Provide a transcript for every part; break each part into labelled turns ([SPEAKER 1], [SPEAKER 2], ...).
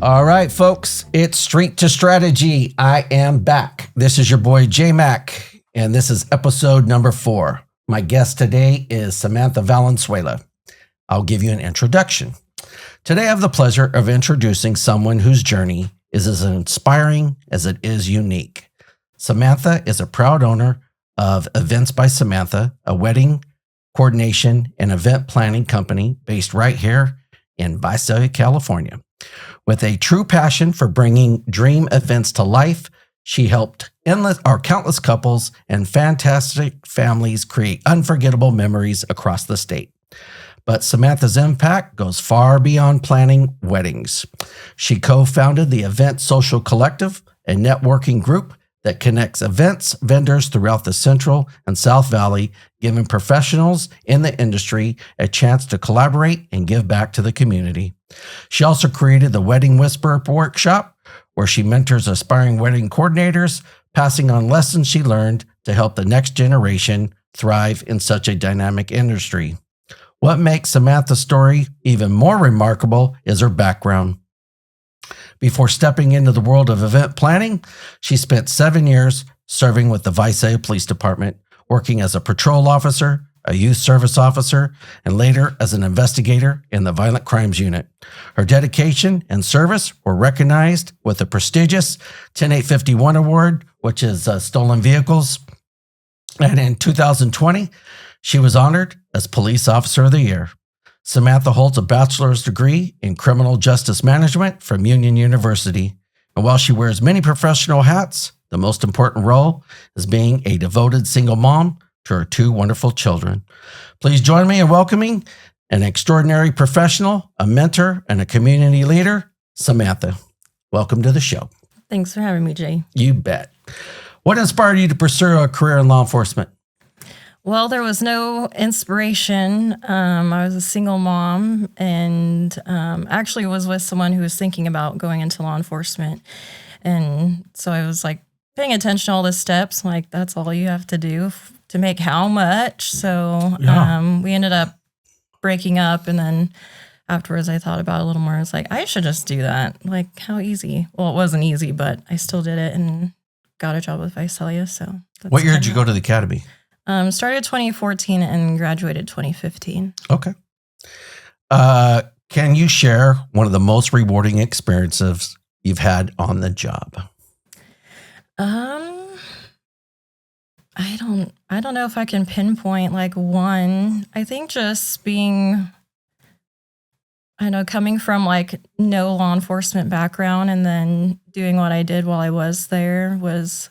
[SPEAKER 1] All right, folks, it's Street to Strategy. I am back. This is your boy, Jay Mac, and this is episode number 4. My guest today is Samantha Valenzuela. I'll give you an introduction. Today, I have the pleasure of introducing someone whose journey is as inspiring as it is unique. Samantha is a proud owner of Events by Samantha, a wedding coordination and event planning company based right here in Visalia, California. With a true passion for bringing dream events to life, she helped countless couples and fantastic families create unforgettable memories across the state. But Samantha's impact goes far beyond planning weddings. She co-founded the Event Social Collective, a networking group that connects events vendors throughout the Central and South Valley, giving professionals in the industry a chance to collaborate and give back to the community. She also created the Wedding Whisperer workshop, where she mentors aspiring wedding coordinators, passing on lessons she learned to help the next generation thrive in such a dynamic industry. What makes Samantha's story even more remarkable is her background. Before stepping into the world of event planning, she spent 7 years serving with the Visalia Police Department, working as a patrol officer, a youth service officer, and later as an investigator in the Violent Crimes Unit. Her dedication and service were recognized with the prestigious 10851 Award, which is stolen vehicles. And in 2020, she was honored as Police Officer of the Year. Samantha holds a bachelor's degree in criminal justice management from Union University. And while she wears many professional hats, the most important role is being a devoted single mom to her 2 wonderful children. Please join me in welcoming an extraordinary professional, a mentor, and a community leader, Samantha. Welcome to the show.
[SPEAKER 2] Thanks for having me, Jay.
[SPEAKER 1] You bet. What inspired you to pursue a career in law enforcement?
[SPEAKER 2] Well, there was no inspiration. I was a single mom and actually was with someone who was thinking about going into law enforcement. And so I was like paying attention to all the steps, like that's all you have to do to make how much. So we ended up breaking up. And then afterwards I thought about it a little more. I was like, I should just do that. Like how easy? Well, it wasn't easy, but I still did it and got a job with Visalia. So
[SPEAKER 1] what year did you go to the academy?
[SPEAKER 2] Started 2014 and graduated 2015.
[SPEAKER 1] Okay. Can you share one of the most rewarding experiences you've had on the job?
[SPEAKER 2] I don't know if I can pinpoint like one. I think just being, coming from like no law enforcement background and then doing what I did while I was there was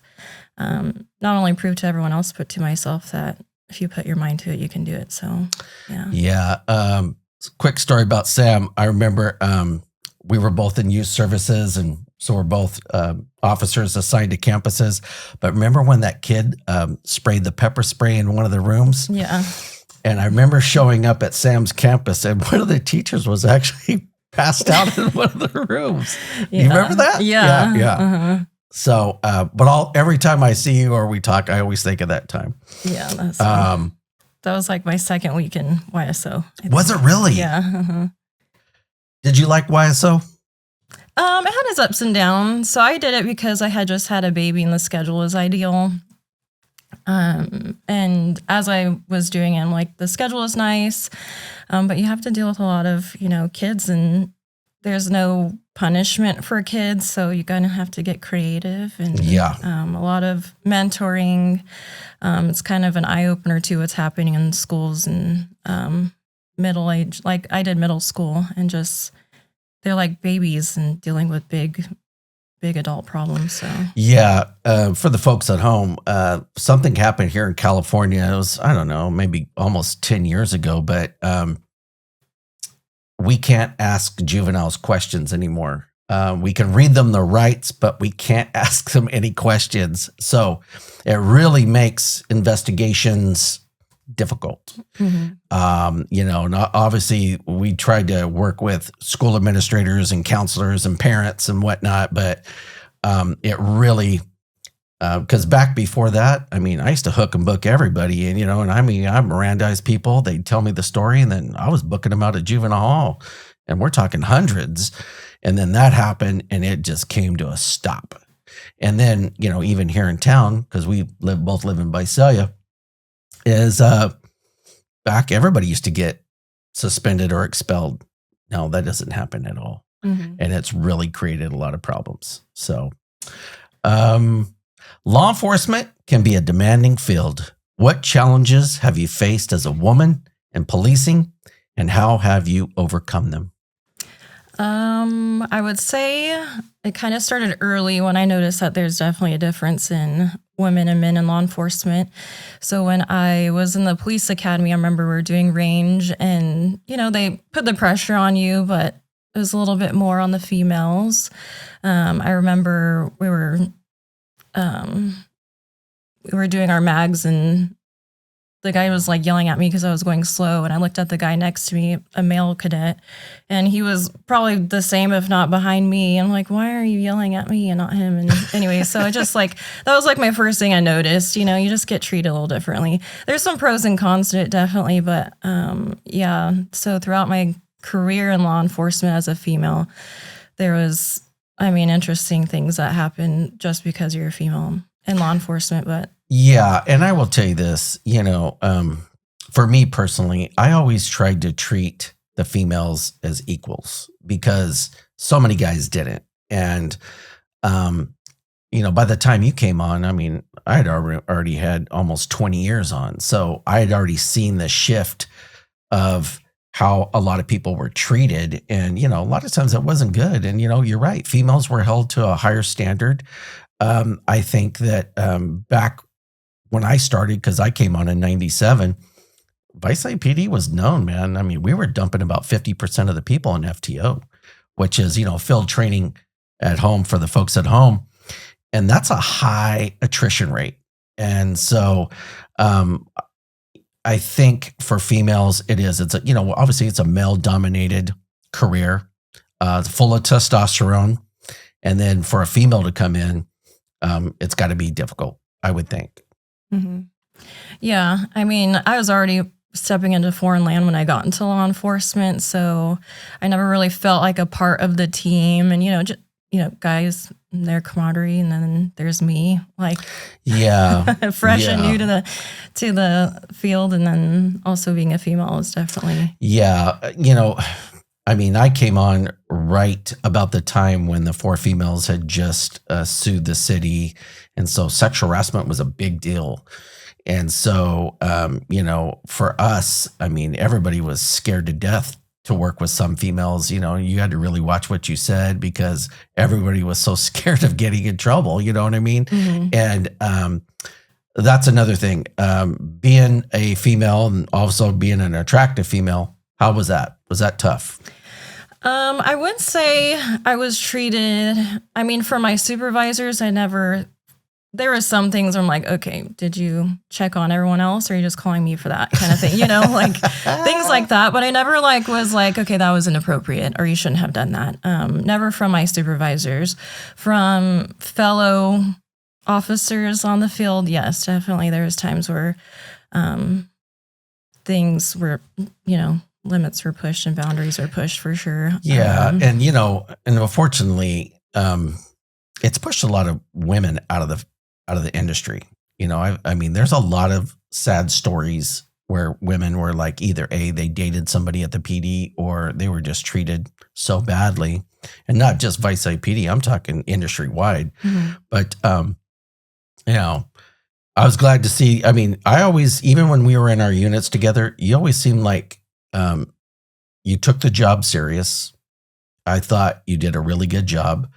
[SPEAKER 2] not only prove to everyone else, but to myself that if you put your mind to it, you can do it. So, yeah.
[SPEAKER 1] Yeah. Quick story about Sam. I remember we were both in youth services, and so we're both officers assigned to campuses. But remember when that kid sprayed the pepper spray in one of the rooms?
[SPEAKER 2] Yeah.
[SPEAKER 1] And I remember showing up at Sam's campus, and one of the teachers was actually passed out in one of the rooms. Yeah. You remember that?
[SPEAKER 2] Yeah.
[SPEAKER 1] Yeah.
[SPEAKER 2] Uh-huh.
[SPEAKER 1] So, but every time I see you or we talk, I always think of that time.
[SPEAKER 2] Yeah, that was like my second week in YSO.
[SPEAKER 1] Was it really?
[SPEAKER 2] Yeah. Uh-huh.
[SPEAKER 1] Did you like YSO?
[SPEAKER 2] It had its ups and downs. So I did it because I had just had a baby and the schedule was ideal. And as I was doing it, I'm like, the schedule is nice, but you have to deal with a lot of, kids, and there's no punishment for kids, so you kind of have to get creative and a lot of mentoring. It's kind of an eye-opener to what's happening in schools and middle age. Like I did middle school, and just they're like babies and dealing with big adult problems. So
[SPEAKER 1] for the folks at home, something happened here in California. It was, I don't know, maybe almost 10 years ago, but we can't ask juveniles questions anymore. We can read them the rights, but we can't ask them any questions. So it really makes investigations difficult. Mm-hmm. Obviously we tried to work with school administrators and counselors and parents and whatnot, but it really, because back before that, I used to hook and book everybody, and I Mirandize people. They'd tell me the story, and then I was booking them out at juvenile hall. and we're talking hundreds. And then that happened, and it just came to a stop. And then, even here in town, because we both live in Visalia, is back, everybody used to get suspended or expelled. No, that doesn't happen at all.
[SPEAKER 2] Mm-hmm.
[SPEAKER 1] And it's really created a lot of problems. So law enforcement can be a demanding field. What challenges have you faced as a woman in policing, and how have you overcome them?
[SPEAKER 2] I would say it kind of started early when I noticed that there's definitely a difference in women and men in law enforcement. So when I was in the police academy, I remember we were doing range, and, they put the pressure on you, but it was a little bit more on the females. I remember we were doing our mags, and the guy was like yelling at me because I was going slow. And I looked at the guy next to me, a male cadet, and he was probably the same, if not behind me. I'm like, why are you yelling at me and not him? And anyway, so I just that was my first thing I noticed. You just get treated a little differently. There's some pros and cons to it, definitely. But yeah, so throughout my career in law enforcement as a female, there was, interesting things that happen just because you're a female in law enforcement. But
[SPEAKER 1] yeah, and I will tell you this, for me personally, I always tried to treat the females as equals because so many guys didn't. And, by the time you came on, I had already had almost 20 years on. So I had already seen the shift of how a lot of people were treated. And, a lot of times it wasn't good. And, you're right. Females were held to a higher standard. I think that back when I started, because I came on in 97, Visalia PD was known, man. We were dumping about 50% of the people in FTO, which is, field training at home for the folks at home. And that's a high attrition rate. And so I think for females, it's obviously it's a male dominated career, full of testosterone. And then for a female to come in, it's got to be difficult, I would think.
[SPEAKER 2] Mm-hmm. Yeah. I was already stepping into foreign land when I got into law enforcement. So I never really felt like a part of the team. And, guys, their camaraderie. And then there's me, fresh and new to the field. And then also being a female is definitely.
[SPEAKER 1] Yeah. I came on right about the time when the 4 females had just sued the city. And so sexual harassment was a big deal. And so, for us, everybody was scared to death to work with some females. You had to really watch what you said because everybody was so scared of getting in trouble. You know what I mean?
[SPEAKER 2] Mm-hmm.
[SPEAKER 1] And that's another thing. Being a female and also being an attractive female, how was that? Was that tough?
[SPEAKER 2] I wouldn't say I was treated. For my supervisors, there were some things where I'm like, okay, did you check on everyone else or are you just calling me for that kind of thing? Things like that. But I never was like, okay, that was inappropriate or you shouldn't have done that. Never from my supervisors. From fellow officers on the field, yes, definitely. There was times where things were, limits were pushed and boundaries were pushed for sure.
[SPEAKER 1] Yeah. And unfortunately, it's pushed a lot of women out of the industry. There's a lot of sad stories where women were like either they dated somebody at the PD or they were just treated so badly, and not just Visalia PD. I'm talking industry wide.
[SPEAKER 2] Mm-hmm.
[SPEAKER 1] But, I was glad to see, I always, even when we were in our units together, you always seemed like, you took the job serious. I thought you did a really good job.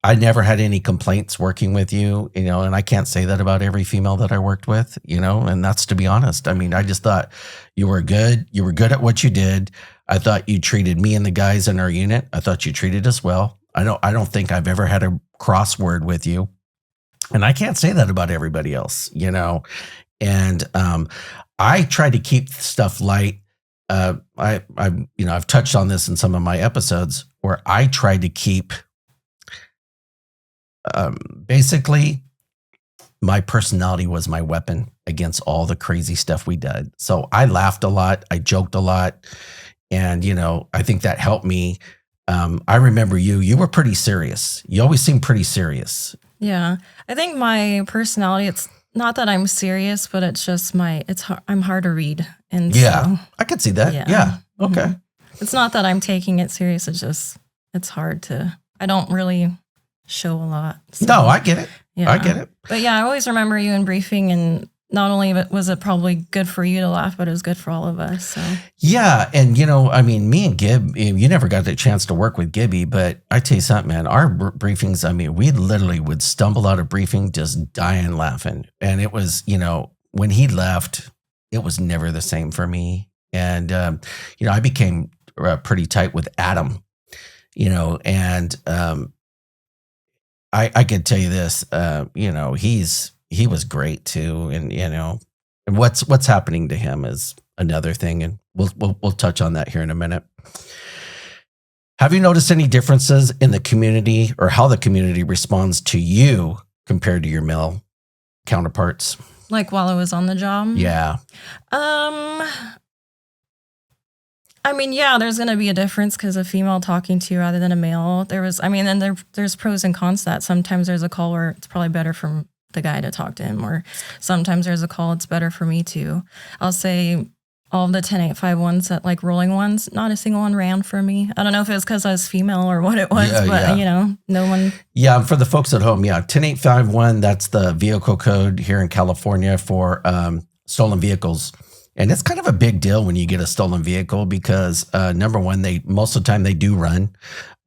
[SPEAKER 1] I never had any complaints working with you, and I can't say that about every female that I worked with, and that's to be honest. I just thought you were good. You were good at what you did. I thought you treated me and the guys in our unit. I thought you treated us well. I don't think I've ever had a crossword with you, and I can't say that about everybody else, and I try to keep stuff light. I've touched on this in some of my episodes where I try to keep basically my personality was my weapon against all the crazy stuff we did. So I laughed a lot. I joked a lot. And, I think that helped me. I remember you were pretty serious. You always seemed pretty serious.
[SPEAKER 2] Yeah. I think my personality, it's not that I'm serious, but it's just I'm hard to read. And
[SPEAKER 1] Yeah, I could see that. Yeah. Okay.
[SPEAKER 2] Mhm. It's not that I'm taking it serious. It's hard I don't really show a lot. So,
[SPEAKER 1] No, I get it.
[SPEAKER 2] yeah.
[SPEAKER 1] I get it.
[SPEAKER 2] But yeah, I always remember you in briefing, and not only was it probably good for you to laugh, but it was good for all of us. So
[SPEAKER 1] Yeah. And, me and Gib, you never got the chance to work with Gibby, but I tell you something, man, our briefings, we literally would stumble out of briefing just dying laughing. And it was, when he left, it was never the same for me. And, I became pretty tight with Adam, and I could tell you this, he was great too. And, and what's happening to him is another thing. And we'll touch on that here in a minute. Have you noticed any differences in the community or how the community responds to you compared to your male counterparts?
[SPEAKER 2] like while I was on the job.
[SPEAKER 1] Yeah.
[SPEAKER 2] Yeah, there's going to be a difference because a female talking to you rather than a male. There's pros and cons to that. Sometimes there's a call where it's probably better for the guy to talk to him, or sometimes there's a call it's better for me to. I'll say all of the 10-8-5 ones that like rolling ones, not a single one ran for me. I don't know if it was because I was female or what it was, but no one.
[SPEAKER 1] Yeah, for the folks at home, 10-8-5-1, that's the vehicle code here in California for stolen vehicles. And it's kind of a big deal when you get a stolen vehicle because number one, most of the time they do run.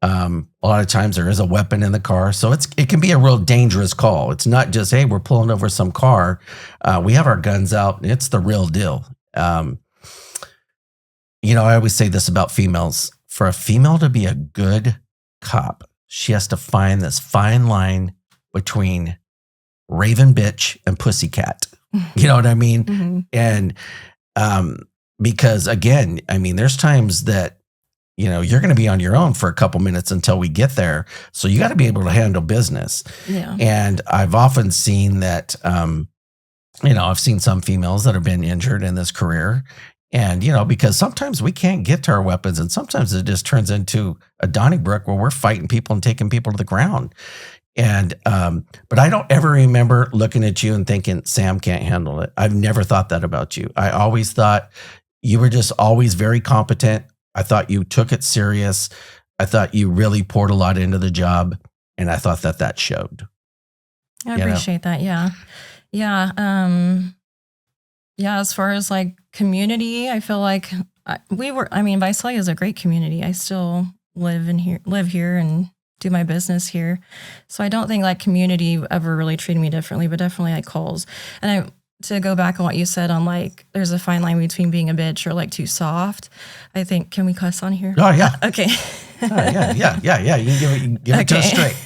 [SPEAKER 1] A lot of times there is a weapon in the car. So it can be a real dangerous call. It's not just, hey, we're pulling over some car. We have our guns out. It's the real deal. I always say this about females. For a female to be a good cop, she has to find this fine line between raven bitch and pussycat. You know what I mean?
[SPEAKER 2] Mm-hmm.
[SPEAKER 1] And because again, there's times that, you're going to be on your own for a couple minutes until we get there. So you got to be able to handle business.
[SPEAKER 2] Yeah.
[SPEAKER 1] And I've often seen that, I've seen some females that have been injured in this career. And, because sometimes we can't get to our weapons and sometimes it just turns into a Donnybrook where we're fighting people and taking people to the ground. And, but I don't ever remember looking at you and thinking, Sam can't handle it. I've never thought that about you. I always thought you were just always very competent. I thought you took it serious. I thought you really poured a lot into the job. And I thought that showed.
[SPEAKER 2] I appreciate that. Yeah. Yeah. As far as like community, I feel like Visalia is a great community. I still live here and do my business here. So I don't think like community ever really treated me differently, but definitely like calls. And to go back on what you said on like, there's a fine line between being a bitch or like too soft. I think, can we cuss on here?
[SPEAKER 1] Oh yeah.
[SPEAKER 2] Okay.
[SPEAKER 1] Yeah. You can give it to us straight.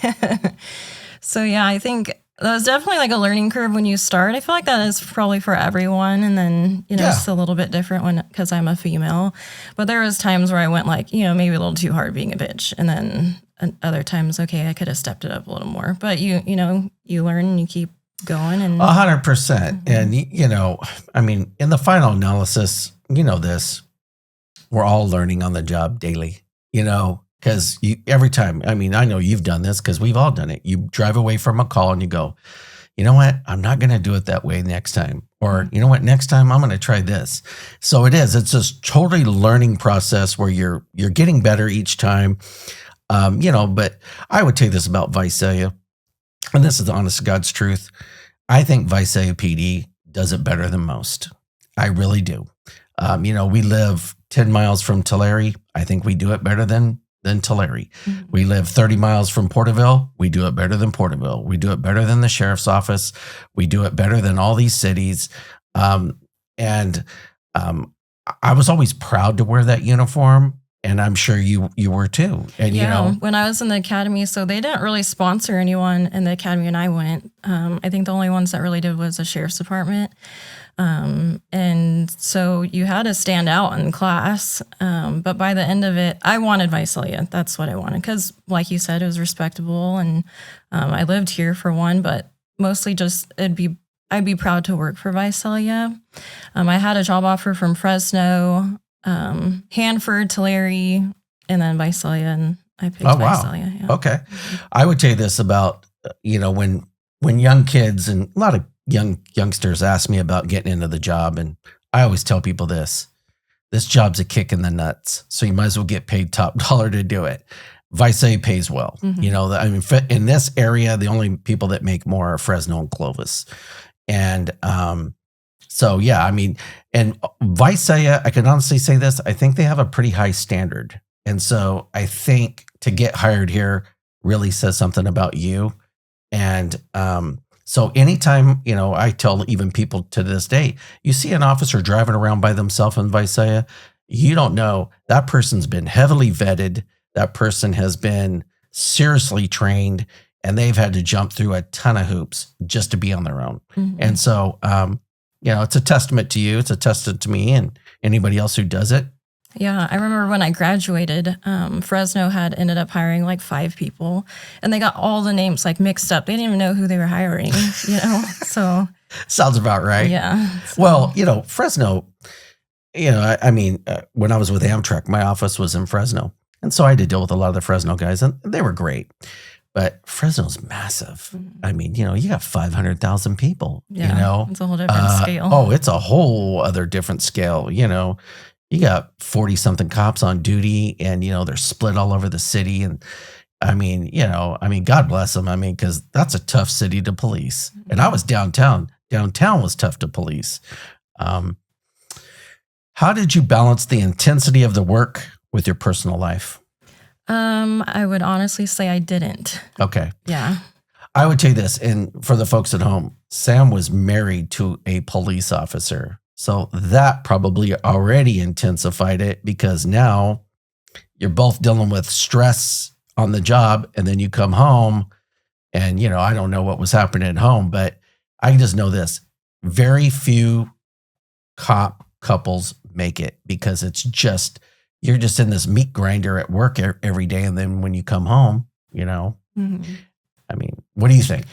[SPEAKER 2] So yeah, I think that was definitely like a learning curve when you start. I feel like that is probably for everyone. And then, it's a little bit different because I'm a female, but there was times where I went like, maybe a little too hard being a bitch. And then other times, okay, I could have stepped it up a little more, but you learn and you keep going. And
[SPEAKER 1] 100%. And, in the final analysis, this, we're all learning on the job daily, because every time, I know you've done this because we've all done it. You drive away from a call and you go, you know what? I'm not going to do it that way next time. Or, you know what? Next time I'm going to try this. So it's this totally learning process where you're getting better each time. But I would tell you this about Visalia, and this is the honest to God's truth. I think Visalia PD does it better than most. I really do. We live 10 miles from Tulare. I think we do it better than Tulare. Mm-hmm. We live 30 miles from Porterville. We do it better than Porterville. We do it better than the sheriff's office. We do it better than all these cities. I was always proud to wear that uniform. And I'm sure you were too. And
[SPEAKER 2] when I was in the academy, so they didn't really sponsor anyone in the academy when I went. I think the only ones that really did was the sheriff's department. And so you had to stand out in class. But by the end of it, I wanted Visalia. That's what I wanted. Because like you said, it was respectable. And I lived here for one, but mostly just I'd be proud to work for Visalia. I had a job offer from Fresno. Hanford, Tulare, and then Visalia, and I picked
[SPEAKER 1] Oh, wow.
[SPEAKER 2] Visalia. Yeah.
[SPEAKER 1] Okay. I would tell you this about, when young kids and a lot of youngsters ask me about getting into the job, and I always tell people this job's a kick in the nuts. So you might as well get paid top dollar to do it. Visalia pays well. In this area, the only people that make more are Fresno and Clovis. And, and Visalia, I can honestly say this, I think they have a pretty high standard. And so I think to get hired here really says something about you. And so anytime, I tell even people to this day, you see an officer driving around by themselves in Visalia, you don't know, that person's been heavily vetted. That person has been seriously trained, and they've had to jump through a ton of hoops just to be on their own. And so, it's a testament to you. It's a testament to me and anybody else who does it.
[SPEAKER 2] Yeah, I remember when I graduated, Fresno had ended up hiring like 5 people, and they got all the names like mixed up. They didn't even know who they were hiring, so.
[SPEAKER 1] Sounds about right.
[SPEAKER 2] Yeah. So.
[SPEAKER 1] Well, Fresno, when I was with Amtrak, my office was in Fresno. And so I had to deal with a lot of the Fresno guys, and they were great. But Fresno's massive. I mean, you got 500,000 people,
[SPEAKER 2] Yeah, it's a whole different scale.
[SPEAKER 1] Oh, it's a whole other different scale, You got 40-something cops on duty, and, they're split all over the city. And God bless them. Because that's a tough city to police. And I was downtown. Downtown was tough to police. How did you balance the intensity of the work with your personal life?
[SPEAKER 2] I would honestly say I didn't.
[SPEAKER 1] Okay.
[SPEAKER 2] Yeah.
[SPEAKER 1] I would tell you this, and for the folks at home, Sam was married to a police officer. So that probably already intensified it, because now you're both dealing with stress on the job, and then you come home and, I don't know what was happening at home, but I just know this. Very few cop couples make it, because you're just in this meat grinder at work every day. And then when you come home, what do you think?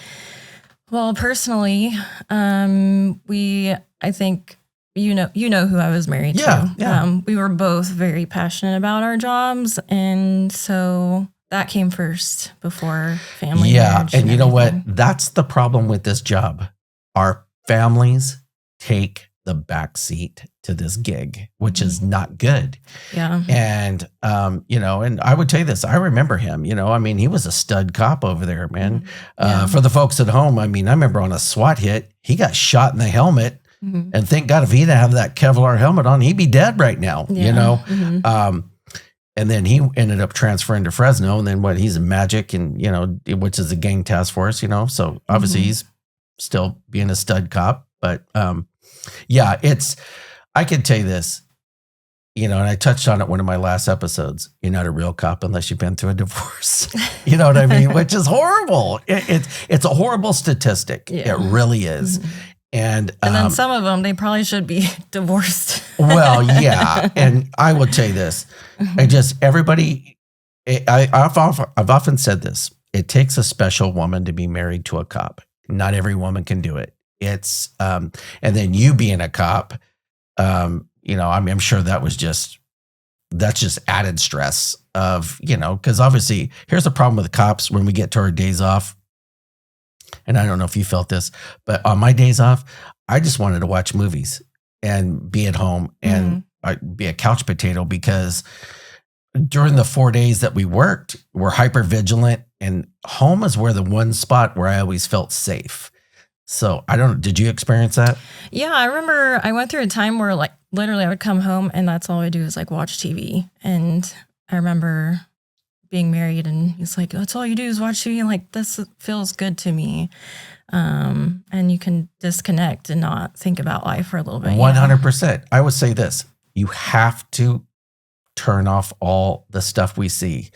[SPEAKER 2] Well, personally, I think, you know who I was married to.
[SPEAKER 1] Yeah.
[SPEAKER 2] We were both very passionate about our jobs. And so that came first before family.
[SPEAKER 1] Yeah.
[SPEAKER 2] Marriage
[SPEAKER 1] And you know what?
[SPEAKER 2] everything.
[SPEAKER 1] That's the problem with this job. Our families take the back seat to this gig, which is not good.
[SPEAKER 2] Yeah.
[SPEAKER 1] And, and I would tell you this, I remember him, he was a stud cop over there, man.
[SPEAKER 2] Yeah.
[SPEAKER 1] For the folks at home, I remember on a SWAT hit, he got shot in the helmet. And thank God if he didn't have that Kevlar helmet on, he'd be dead right now, And then he ended up transferring to Fresno, and then he's in Magic, and, which is a gang task force, so obviously he's still being a stud cop. But, I can tell you this, and I touched on it one of my last episodes. You're not a real cop unless you've been through a divorce. You know what I mean? Which is horrible. It's a horrible statistic. Yeah. It really is. And
[SPEAKER 2] then some of them, they probably should be divorced.
[SPEAKER 1] Well, yeah. And I will tell you this. I've often said this. It takes a special woman to be married to a cop. Not every woman can do it. It's, and then you being a cop, I'm sure that's just added stress of, because obviously here's the problem with the cops when we get to our days off. And I don't know if you felt this, but on my days off, I just wanted to watch movies and be at home and be a couch potato, because during the 4 days that we worked, we're hyper vigilant, and home is where the one spot where I always felt safe. So did you experience that?
[SPEAKER 2] Yeah, I remember I went through a time where literally I would come home and that's all I do is watch TV. And I remember being married and he's like, that's all you do is watch TV. And this feels good to me. And you can disconnect and not think about life for a little bit.
[SPEAKER 1] 100%. I would say this, you have to turn off all the stuff we see.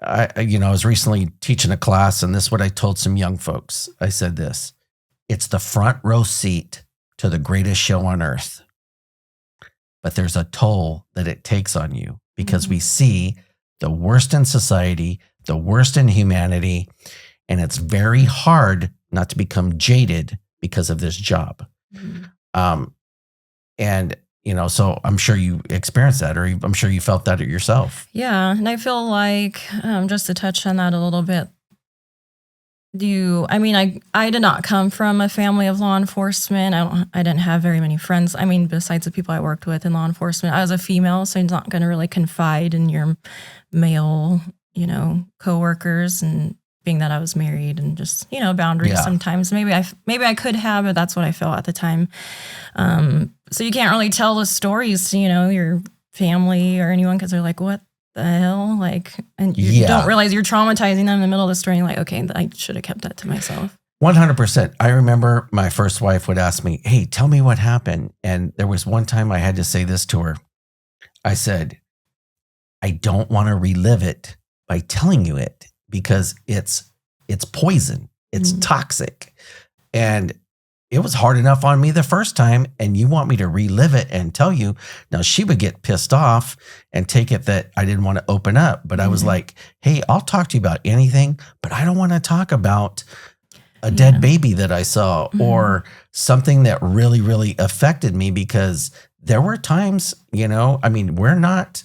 [SPEAKER 1] I was recently teaching a class, and this is what I told some young folks. I said this, it's the front row seat to the greatest show on earth. But there's a toll that it takes on you, because we see the worst in society, the worst in humanity, and it's very hard not to become jaded because of this job. And So I'm sure you experienced that, or I'm sure you felt that yourself.
[SPEAKER 2] Yeah. And I feel like, just to touch on that a little bit, I did not come from a family of law enforcement. I didn't have very many friends. I mean, besides the people I worked with in law enforcement, I was a female, so I'm not going to really confide in your male, coworkers, and being that I was married and just, boundaries sometimes. Maybe I could have, but that's what I felt at the time. So you can't really tell the stories to, your family or anyone, because they're like, what the hell? Like, and you don't realize you're traumatizing them in the middle of the story. Like, okay, I should have kept that to myself.
[SPEAKER 1] 100%. I remember my first wife would ask me, hey, tell me what happened. And there was one time I had to say this to her. I said, I don't want to relive it by telling you it, because it's poison. It's toxic. And it was hard enough on me the first time, and you want me to relive it and tell you. Now, she would get pissed off and take it that I didn't want to open up. But I was like, hey, I'll talk to you about anything, but I don't want to talk about a dead baby that I saw or something that really, really affected me, because there were times, we are not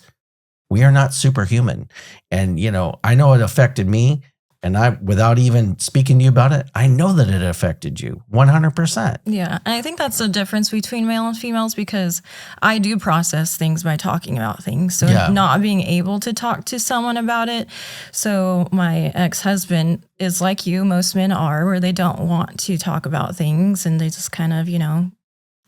[SPEAKER 1] superhuman. And, I know it affected me. And without even speaking to you about it, I know that it affected you 100%.
[SPEAKER 2] Yeah. And I think that's the difference between male and females, because I do process things by talking about things. So not being able to talk to someone about it. So my ex-husband is like you, most men are, where they don't want to talk about things and they just kind of,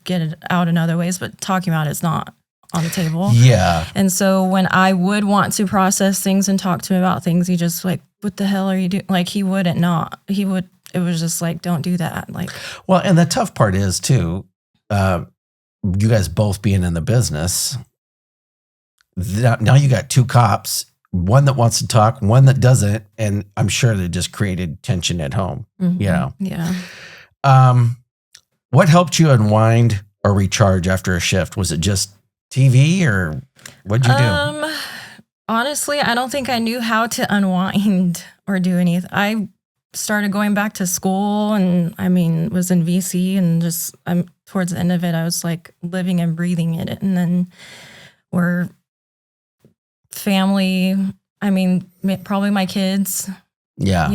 [SPEAKER 2] get it out in other ways, but talking about it's not on the table.
[SPEAKER 1] Yeah.
[SPEAKER 2] And so when I would want to process things and talk to him about things, he just like, what the hell are you doing? Like, he wouldn't not. He would, it was just like, don't do that. Like,
[SPEAKER 1] well, and the tough part is too, you guys both being in the business, now you got two cops, one that wants to talk, one that doesn't. And I'm sure that just created tension at home,
[SPEAKER 2] Yeah.
[SPEAKER 1] What helped you unwind or recharge after a shift? Was it just TV, or what'd you do?
[SPEAKER 2] Honestly, I don't think I knew how to unwind or do anything. I started going back to school, and was in VC, and just towards the end of it, I was like living and breathing in it. And then we're family. Probably my kids.
[SPEAKER 1] Yeah.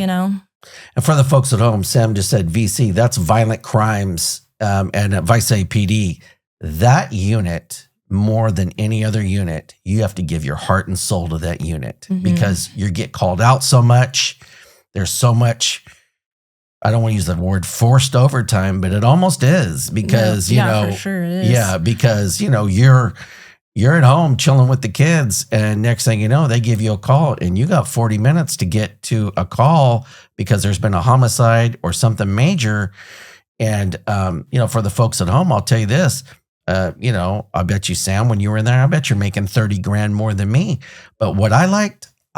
[SPEAKER 1] And for the folks at home, Sam just said VC, that's violent crimes, and at Visalia PD, that unit, more than any other unit, you have to give your heart and soul to that unit, because you get called out so much. There's so much, I don't want to use the word forced overtime, but it almost is, because,
[SPEAKER 2] for sure it is.
[SPEAKER 1] Yeah, because, you're at home chilling with the kids, and next thing you know, they give you a call, and you got 40 minutes to get to a call because there's been a homicide or something major. And, for the folks at home, I'll tell you this, I bet you, Sam, when you were in there, I bet you're making 30 grand more than me. But what I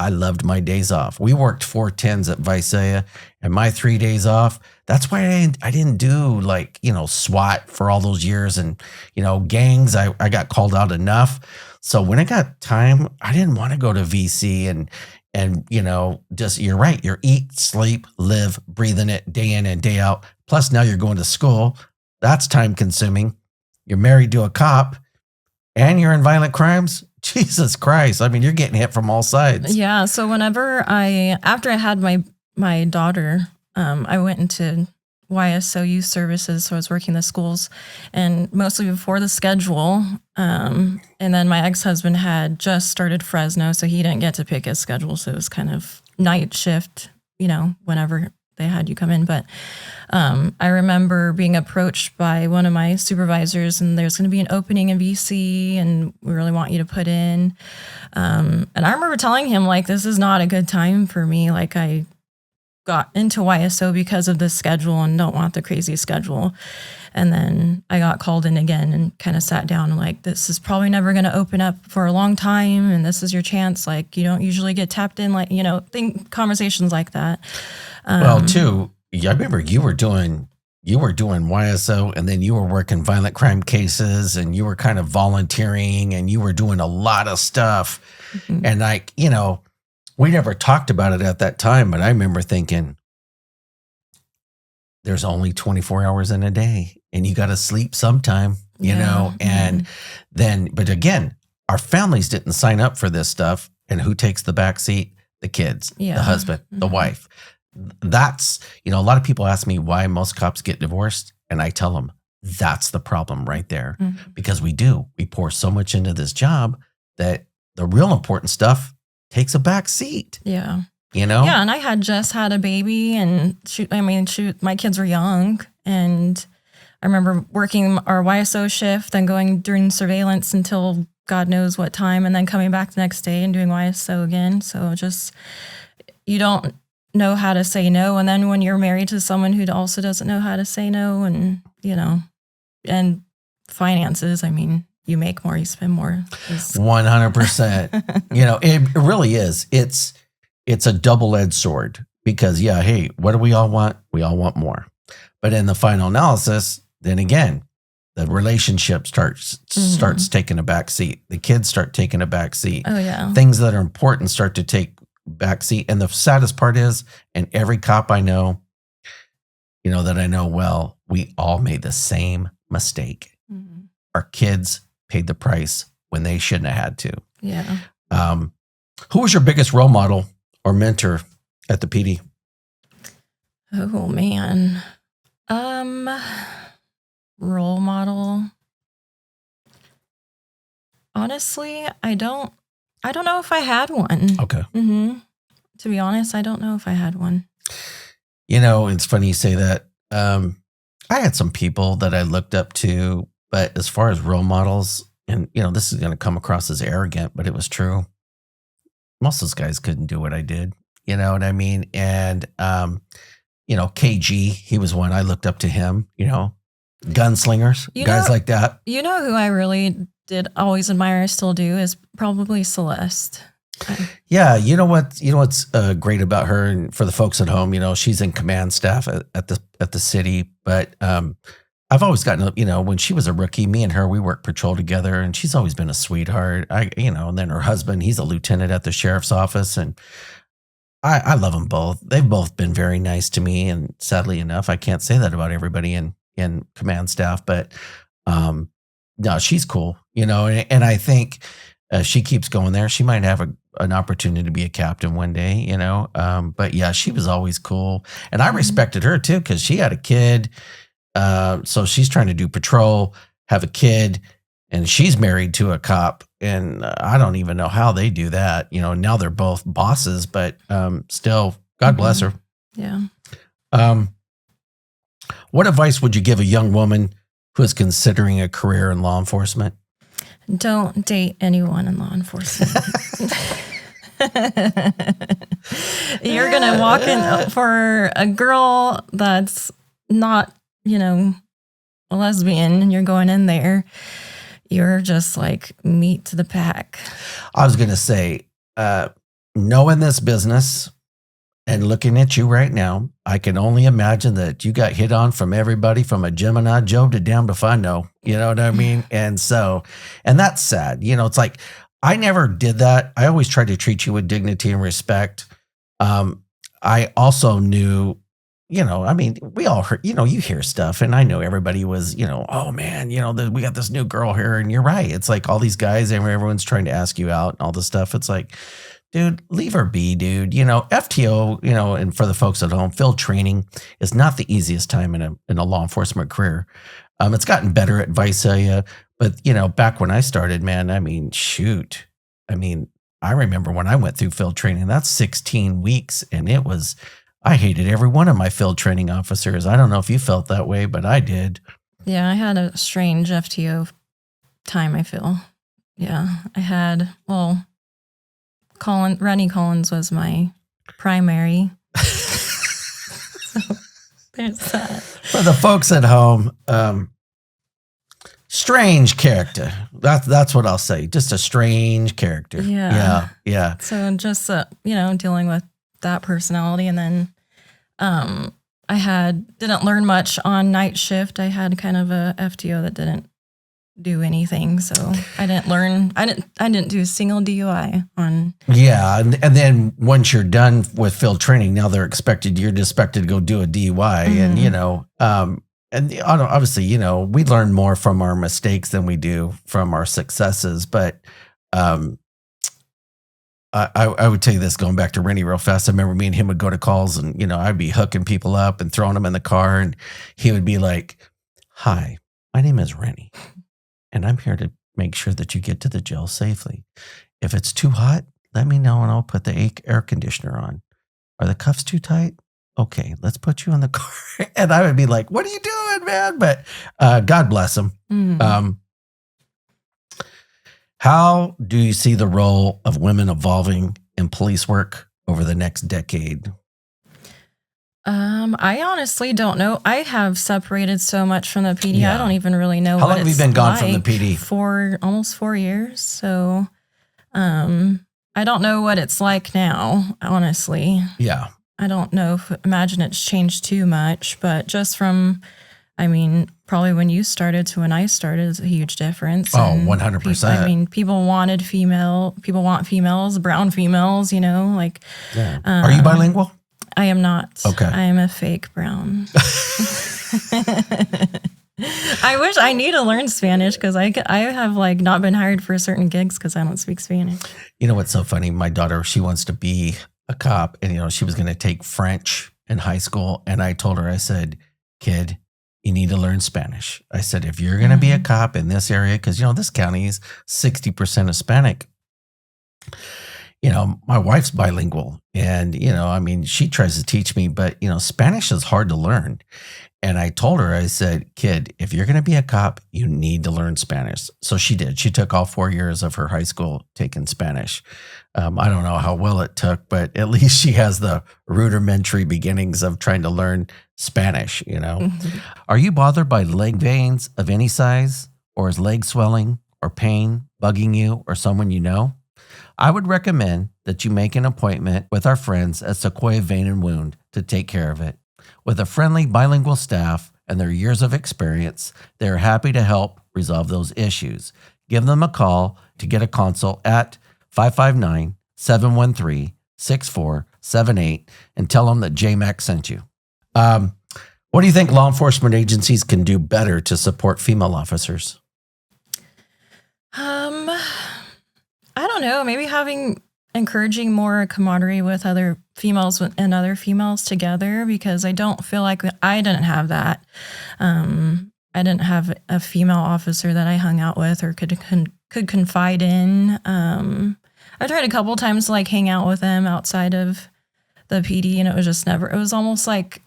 [SPEAKER 1] loved my days off. We worked 410s at Visalia, and my 3 days off, that's why I didn't do SWAT for all those years, and, gangs, I got called out enough. So when I got time, I didn't want to go to VC and just, you're right. You're eat, sleep, live, breathing it day in and day out. Plus now you're going to school. That's time consuming. You're married to a cop, and you're in violent crimes. Jesus Christ. You're getting hit from all sides.
[SPEAKER 2] Yeah. So after I had my daughter, I went into YSO youth services. So I was working the schools, and mostly before the schedule. And then my ex-husband had just started Fresno, so he didn't get to pick his schedule. So it was kind of night shift, whenever they had you come in. But I remember being approached by one of my supervisors, and there's going to be an opening in VC, and we really want you to put in. And I remember telling him, like, this is not a good time for me. Like, I got into YSO because of this schedule and don't want the crazy schedule. And then I got called in again and kind of sat down and like, this is probably never going to open up for a long time. And this is your chance. Like, you don't usually get tapped in, like, conversations like that.
[SPEAKER 1] Well, too, I remember you were doing YSO, and then you were working violent crime cases, and you were kind of volunteering, and you were doing a lot of stuff. And we never talked about it at that time, but I remember thinking, there's only 24 hours in a day and you got to sleep sometime, you know, and then, but again, our families didn't sign up for this stuff. And who takes the back seat? The kids, the husband, the wife. That's, you know, a lot of people ask me why most cops get divorced. And I tell them that's the problem right there, because we pour so much into this job that the real important stuff takes a back seat.
[SPEAKER 2] Yeah.
[SPEAKER 1] You know?
[SPEAKER 2] Yeah. And I had just had a baby and my kids were young. And I remember working our YSO shift, then going during surveillance until God knows what time, and then coming back the next day and doing YSO again. So just, you don't know how to say no. And then when you're married to someone who also doesn't know how to say no, and, you know, and finances, I mean, you make more, you spend more.
[SPEAKER 1] 100%. You know, it really is. It's a double-edged sword because, yeah, hey, what do we all want? We all want more. But in the final analysis, then again, the relationship starts taking a back seat. The kids start taking a back seat.
[SPEAKER 2] Oh, yeah.
[SPEAKER 1] Things that are important start to take back seat. And the saddest part is, and every cop I know, you know, that I know well, we all made the same mistake. Our kids paid the price when they shouldn't have had to.
[SPEAKER 2] Yeah.
[SPEAKER 1] Who was your biggest role model or mentor at the PD?
[SPEAKER 2] Oh, man. Role model. Honestly, I don't know if I had one.
[SPEAKER 1] Okay.
[SPEAKER 2] To be honest, I don't know if I had one.
[SPEAKER 1] You know, it's funny you say that. I had some people that I looked up to, but as far as role models, and, you know, this is going to come across as arrogant, but it was true. Most of those guys couldn't do what I did. You know what I mean? And, you know, KG, he was one I looked up to him, you know, gunslingers, guys like that.
[SPEAKER 2] You know who I really did always admire, I still do, is probably Celeste.
[SPEAKER 1] Yeah, you know what's great about her, and for the folks at home, you know, she's in command staff at the city. But I've always gotten, you know, when she was a rookie, me and her, we worked patrol together, and she's always been a sweetheart. And then her husband, he's a lieutenant at the sheriff's office, and I love them both. They've both been very nice to me, and sadly enough, I can't say that about everybody in command staff, but no, she's cool, you know, and I think she keeps going there. She might have an opportunity to be a captain one day, you know, but yeah, she was always cool, and I respected her too because she had a kid, so she's trying to do patrol, have a kid, and she's married to a cop. And I don't even know how they do that. You know, now they're both bosses, but still, God bless her.
[SPEAKER 2] Yeah.
[SPEAKER 1] What advice would you give a young woman who is considering a career in law enforcement?
[SPEAKER 2] Don't date anyone in law enforcement. You're going to walk in for a girl that's not, you know, a lesbian, and you're going in there. You're just like meat to the pack.
[SPEAKER 1] I was going to say, knowing this business and looking at you right now, I can only imagine that you got hit on from everybody from a Gemini Joe to damned if I know. You know what I mean? And that's sad. You know, it's like, I never did that. I always tried to treat you with dignity and respect. I also knew, you know, I mean, we all heard, you know, you hear stuff, and I know everybody was, you know, oh man, you know, we got this new girl here, and you're right. It's like all these guys and everyone's trying to ask you out and all this stuff. It's like, dude, leave her be, dude. You know, FTO, you know, and for the folks at home, field training is not the easiest time in a law enforcement career. It's gotten better at Visalia, but you know, back when I started, man, I mean, shoot. I mean, I remember when I went through field training, that's 16 weeks, and I hated every one of my field training officers. I don't know if you felt that way, but I did.
[SPEAKER 2] Yeah, I had a strange FTO time, I feel. Yeah, I had, well, Ronnie Collins was my primary. So there's that.
[SPEAKER 1] For the folks at home, strange character. That's what I'll say. Just a strange character. Yeah.
[SPEAKER 2] So just, you know, dealing with that personality, and then I didn't learn much on night shift. I had kind of a FTO that didn't do anything. So I didn't learn. I didn't do a single DUI on.
[SPEAKER 1] Yeah, and then once you're done with field training, now you're expected to go do a DUI, and and obviously, we learn more from our mistakes than we do from our successes. But I would tell you this, going back to Rennie real fast. I remember me and him would go to calls, and I'd be hooking people up and throwing them in the car, and he would be like, "Hi, my name is Rennie, and I'm here to make sure that you get to the jail safely. If it's too hot, let me know and I'll put the air conditioner on. Are the cuffs too tight? Okay, let's put you in the car." And I would be like, "What are you doing, man?" But God bless him. How do you see the role of women evolving in police work over the next decade?
[SPEAKER 2] I honestly don't know. I have separated so much from the PD.
[SPEAKER 1] Yeah.
[SPEAKER 2] I don't even really know.
[SPEAKER 1] How long have you been gone from the PD?
[SPEAKER 2] Almost 4 years. So, I don't know what it's like now, honestly.
[SPEAKER 1] Yeah.
[SPEAKER 2] I don't know imagine it's changed too much, but just from, probably when you started to when I started is a huge difference.
[SPEAKER 1] Oh, 100%.
[SPEAKER 2] People want females, brown females,
[SPEAKER 1] Yeah. Are you bilingual?
[SPEAKER 2] I am not.
[SPEAKER 1] Okay.
[SPEAKER 2] I am a fake brown. I wish I need to learn Spanish because I have not been hired for certain gigs because I don't speak Spanish.
[SPEAKER 1] You know what's so funny? My daughter, she wants to be a cop, and she was going to take French in high school. And I told her, I said, "Kid, you need to learn Spanish." I said, "If you're going to be a cop in this area," because this county is 60% Hispanic. My wife's bilingual, and she tries to teach me, but Spanish is hard to learn. And I told her, I said, "Kid, if you're going to be a cop, you need to learn Spanish." So she did. She took all 4 years of her high school taking Spanish. I don't know how well it took, but at least she has the rudimentary beginnings of trying to learn Spanish, Mm-hmm. Are you bothered by leg veins of any size, or is leg swelling or pain bugging you or someone you know? I would recommend that you make an appointment with our friends at Sequoia Vein and Wound to take care of it. With a friendly bilingual staff and their years of experience, they are happy to help resolve those issues. Give them a call to get a consult at 559-713-6478 and tell them that Jay Mac sent you. What do you think law enforcement agencies can do better to support female officers?
[SPEAKER 2] I don't know. Maybe encouraging more camaraderie with other females and other females together, because I don't feel like I didn't have that. I didn't have a female officer that I hung out with or could confide in. I tried a couple times to hang out with them outside of the PD, and it was just never. It was almost like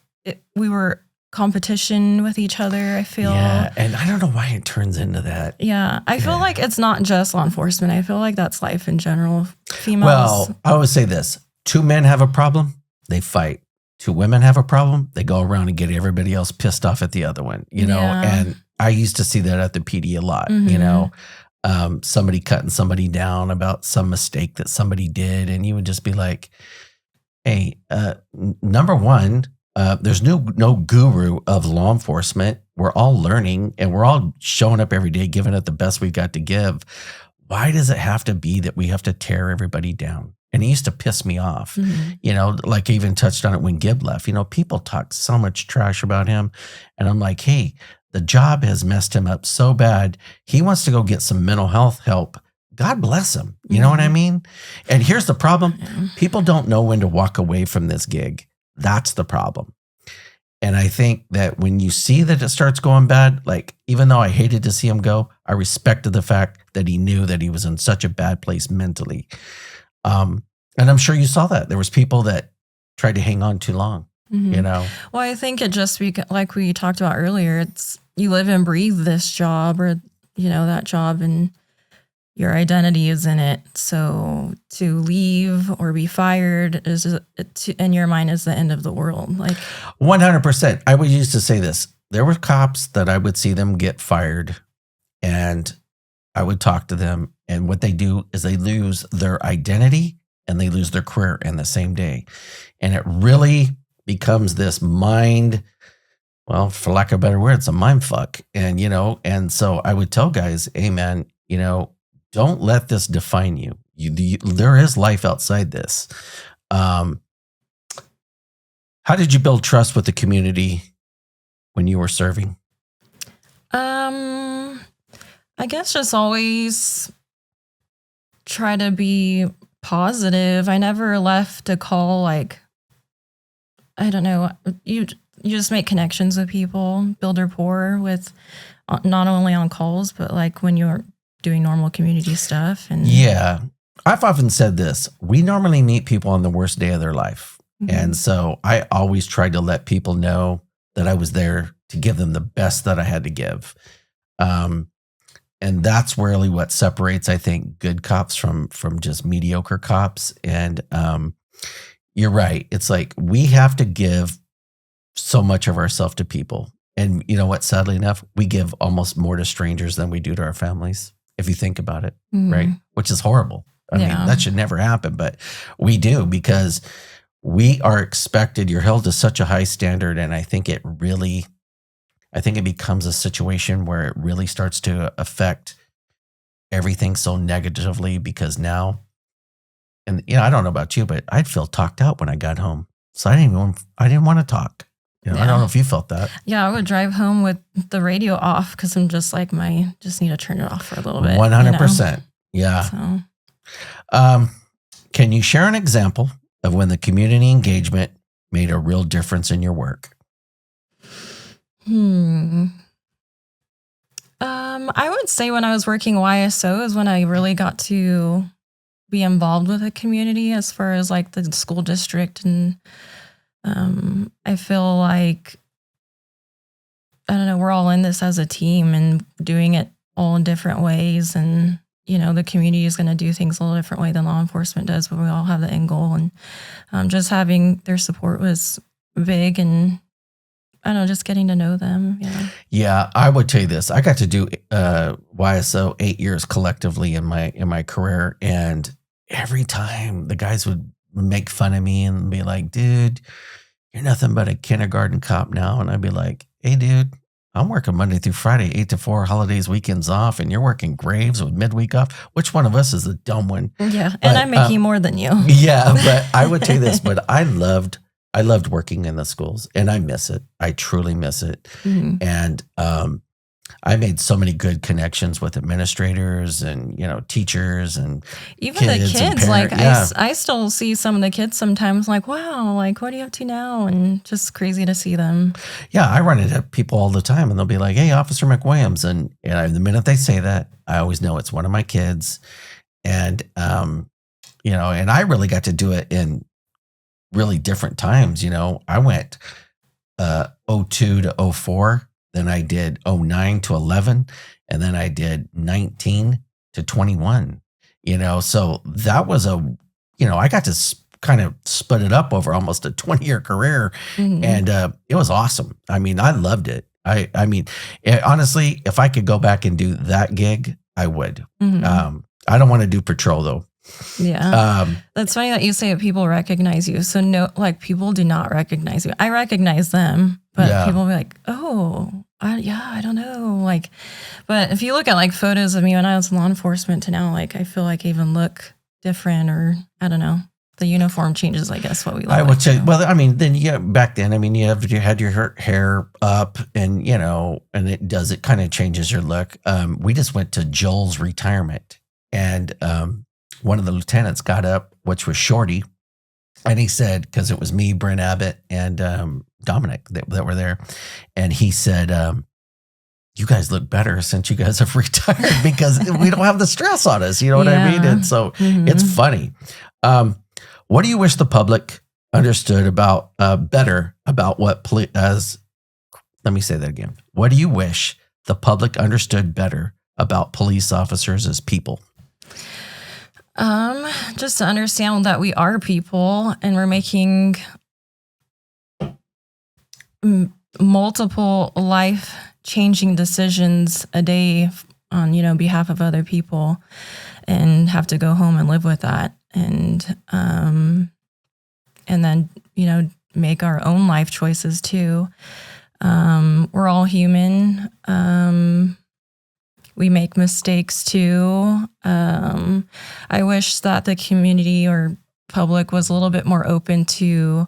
[SPEAKER 2] we were competition with each other, I feel.
[SPEAKER 1] Yeah, and I don't know why it turns into that.
[SPEAKER 2] Yeah, I feel like it's not just law enforcement. I feel like that's life in general. Females.
[SPEAKER 1] Well, I always say this. 2 men have a problem, they fight. 2 women have a problem, they go around and get everybody else pissed off at the other one, and I used to see that at the PD a lot, somebody cutting somebody down about some mistake that somebody did, and you would just be like, hey, number one, there's no guru of law enforcement. We're all learning, and we're all showing up every day, giving it the best we've got to give. Why does it have to be that we have to tear everybody down? And it used to piss me off. I even touched on it when Gibb left. People talk so much trash about him. And I'm like, hey, the job has messed him up so bad. He wants to go get some mental health help. God bless him. You know what I mean? And here's the problem. People don't know when to walk away from this gig. That's the problem. And I think that when you see that it starts going bad, even though I hated to see him go, I respected the fact that he knew that he was in such a bad place mentally. And I'm sure you saw that. There was people that tried to hang on too long, Well,
[SPEAKER 2] I think it just like we talked about earlier, it's you live and breathe this job or, that job, and your identity is in it. So to leave or be fired in your mind is the end of the world.
[SPEAKER 1] 100%. I would used to say this. There were cops that I would see them get fired, and I would talk to them, and what they do is they lose their identity and they lose their career in the same day. And it really becomes this mind well, for lack of a better word, it's a mind fuck. And, and so I would tell guys, hey, man, don't let this define you. There is life outside this. How did you build trust with the community when you were serving?
[SPEAKER 2] I guess just always try to be positive. I never left a call like, I don't know, you just make connections with people, build rapport with not only on calls, but like when you're doing normal community stuff. And
[SPEAKER 1] yeah, I've often said this. We normally meet people on the worst day of their life. Mm-hmm. And so I always tried to let people know that I was there to give them the best that I had to give. And that's really what separates, I think, good cops from just mediocre cops. And you're right. It's like we have to give so much of ourselves to people. And you know what? Sadly enough, we give almost more to strangers than we do to our families, if you think about it, right? Which is horrible. I mean, that should never happen, but we do because we are expected. You're held to such a high standard. And I think it becomes a situation where it really starts to affect everything so negatively because now, and I don't know about you, but I'd feel talked out when I got home. So I didn't want to talk. I don't know if you felt that.
[SPEAKER 2] Yeah, I would drive home with the radio off because I'm just like, just need to turn it off for a little bit.
[SPEAKER 1] 100%. Yeah. So. Can you share an example of when the community engagement made a real difference in your work?
[SPEAKER 2] I would say when I was working YSO is when I really got to be involved with the community as far as like the school district. And I feel like, I don't know, we're all in this as a team and doing it all in different ways. And, the community is going to do things a little different way than law enforcement does, but we all have the end goal. And just having their support was big, and I don't know, just getting to know them. Yeah.
[SPEAKER 1] Yeah, I would tell you this. I got to do YSO 8 years collectively in my career, and every time the guys would make fun of me and be like, "Dude, you're nothing but a kindergarten cop now," and I'd be like, "Hey, dude, I'm working Monday through Friday, 8 to 4, holidays, weekends off, and you're working graves with midweek off. Which one of us is the dumb one?"
[SPEAKER 2] Yeah, and I'm making more than you.
[SPEAKER 1] Yeah, but I would tell you this. But I loved working in the schools, and I miss it. I truly miss it. Mm-hmm. And I made so many good connections with administrators and teachers and
[SPEAKER 2] even the kids. Like I still see some of the kids sometimes. Like, wow, like what are you up to now? And just crazy to see them.
[SPEAKER 1] Yeah, I run into people all the time, and they'll be like, "Hey, Officer McWilliams," and the minute they say that, I always know it's one of my kids. And and I really got to do it in really different times. I went 02 to 04. Then I did 09 to 11, and then I did 19 to 21, so that was I got to kind of split it up over almost a 20-year career. Mm-hmm. And it was awesome. I mean, I loved it. I mean, honestly, if I could go back and do that gig, I would. Mm-hmm. I don't want to do patrol though.
[SPEAKER 2] Yeah. That's funny that you say that people recognize you. So no, like people do not recognize you. I recognize them, but people will be like, "Oh, I don't know." Like, but if you look at like photos of me when I was in law enforcement to now, like I feel like I even look different, or I don't know. The uniform changes, I guess, what we look like.
[SPEAKER 1] I would say, well, I mean, then back then, I mean, you had your hair up, and and it kind of changes your look. We just went to Joel's retirement, and one of the lieutenants got up, which was Shorty, and he said, because it was me, Brent Abbott, and Dominic that were there, and he said, "You guys look better since you guys have retired because we don't have the stress on us." You know what I mean? And so it's funny. What do you wish the public understood about better about what let me say that again. What do you wish the public understood better about police officers as people?
[SPEAKER 2] Just to understand that we are people and we're making multiple life-changing decisions a day on, behalf of other people, and have to go home and live with that. And then, make our own life choices too. We're all human. We make mistakes too. I wish that the community or public was a little bit more open to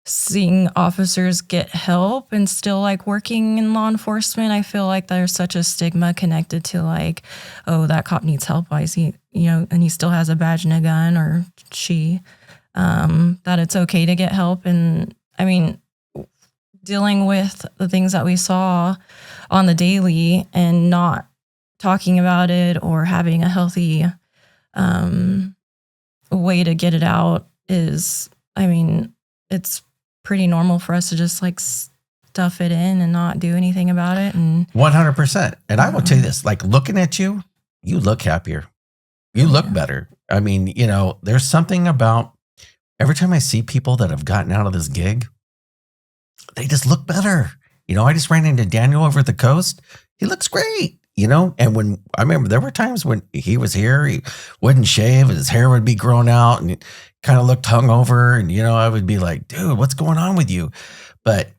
[SPEAKER 2] seeing officers get help and still like working in law enforcement. I feel like there's such a stigma connected to like, oh, that cop needs help. Why is he, and he still has a badge and a gun, or she, that it's okay to get help. And I mean, dealing with the things that we saw on the daily and not talking about it or having a healthy way to get it out is, I mean, it's pretty normal for us to just like stuff it in and not do anything about it. And
[SPEAKER 1] 100%. And I will tell you this, like looking at you, you look happier. You look better. I mean, there's something about every time I see people that have gotten out of this gig, they just look better. I just ran into Daniel over at the coast. He looks great. And when I remember there were times when he was here, he wouldn't shave and his hair would be grown out and he kind of looked hungover. And, I would be like, dude, what's going on with you? But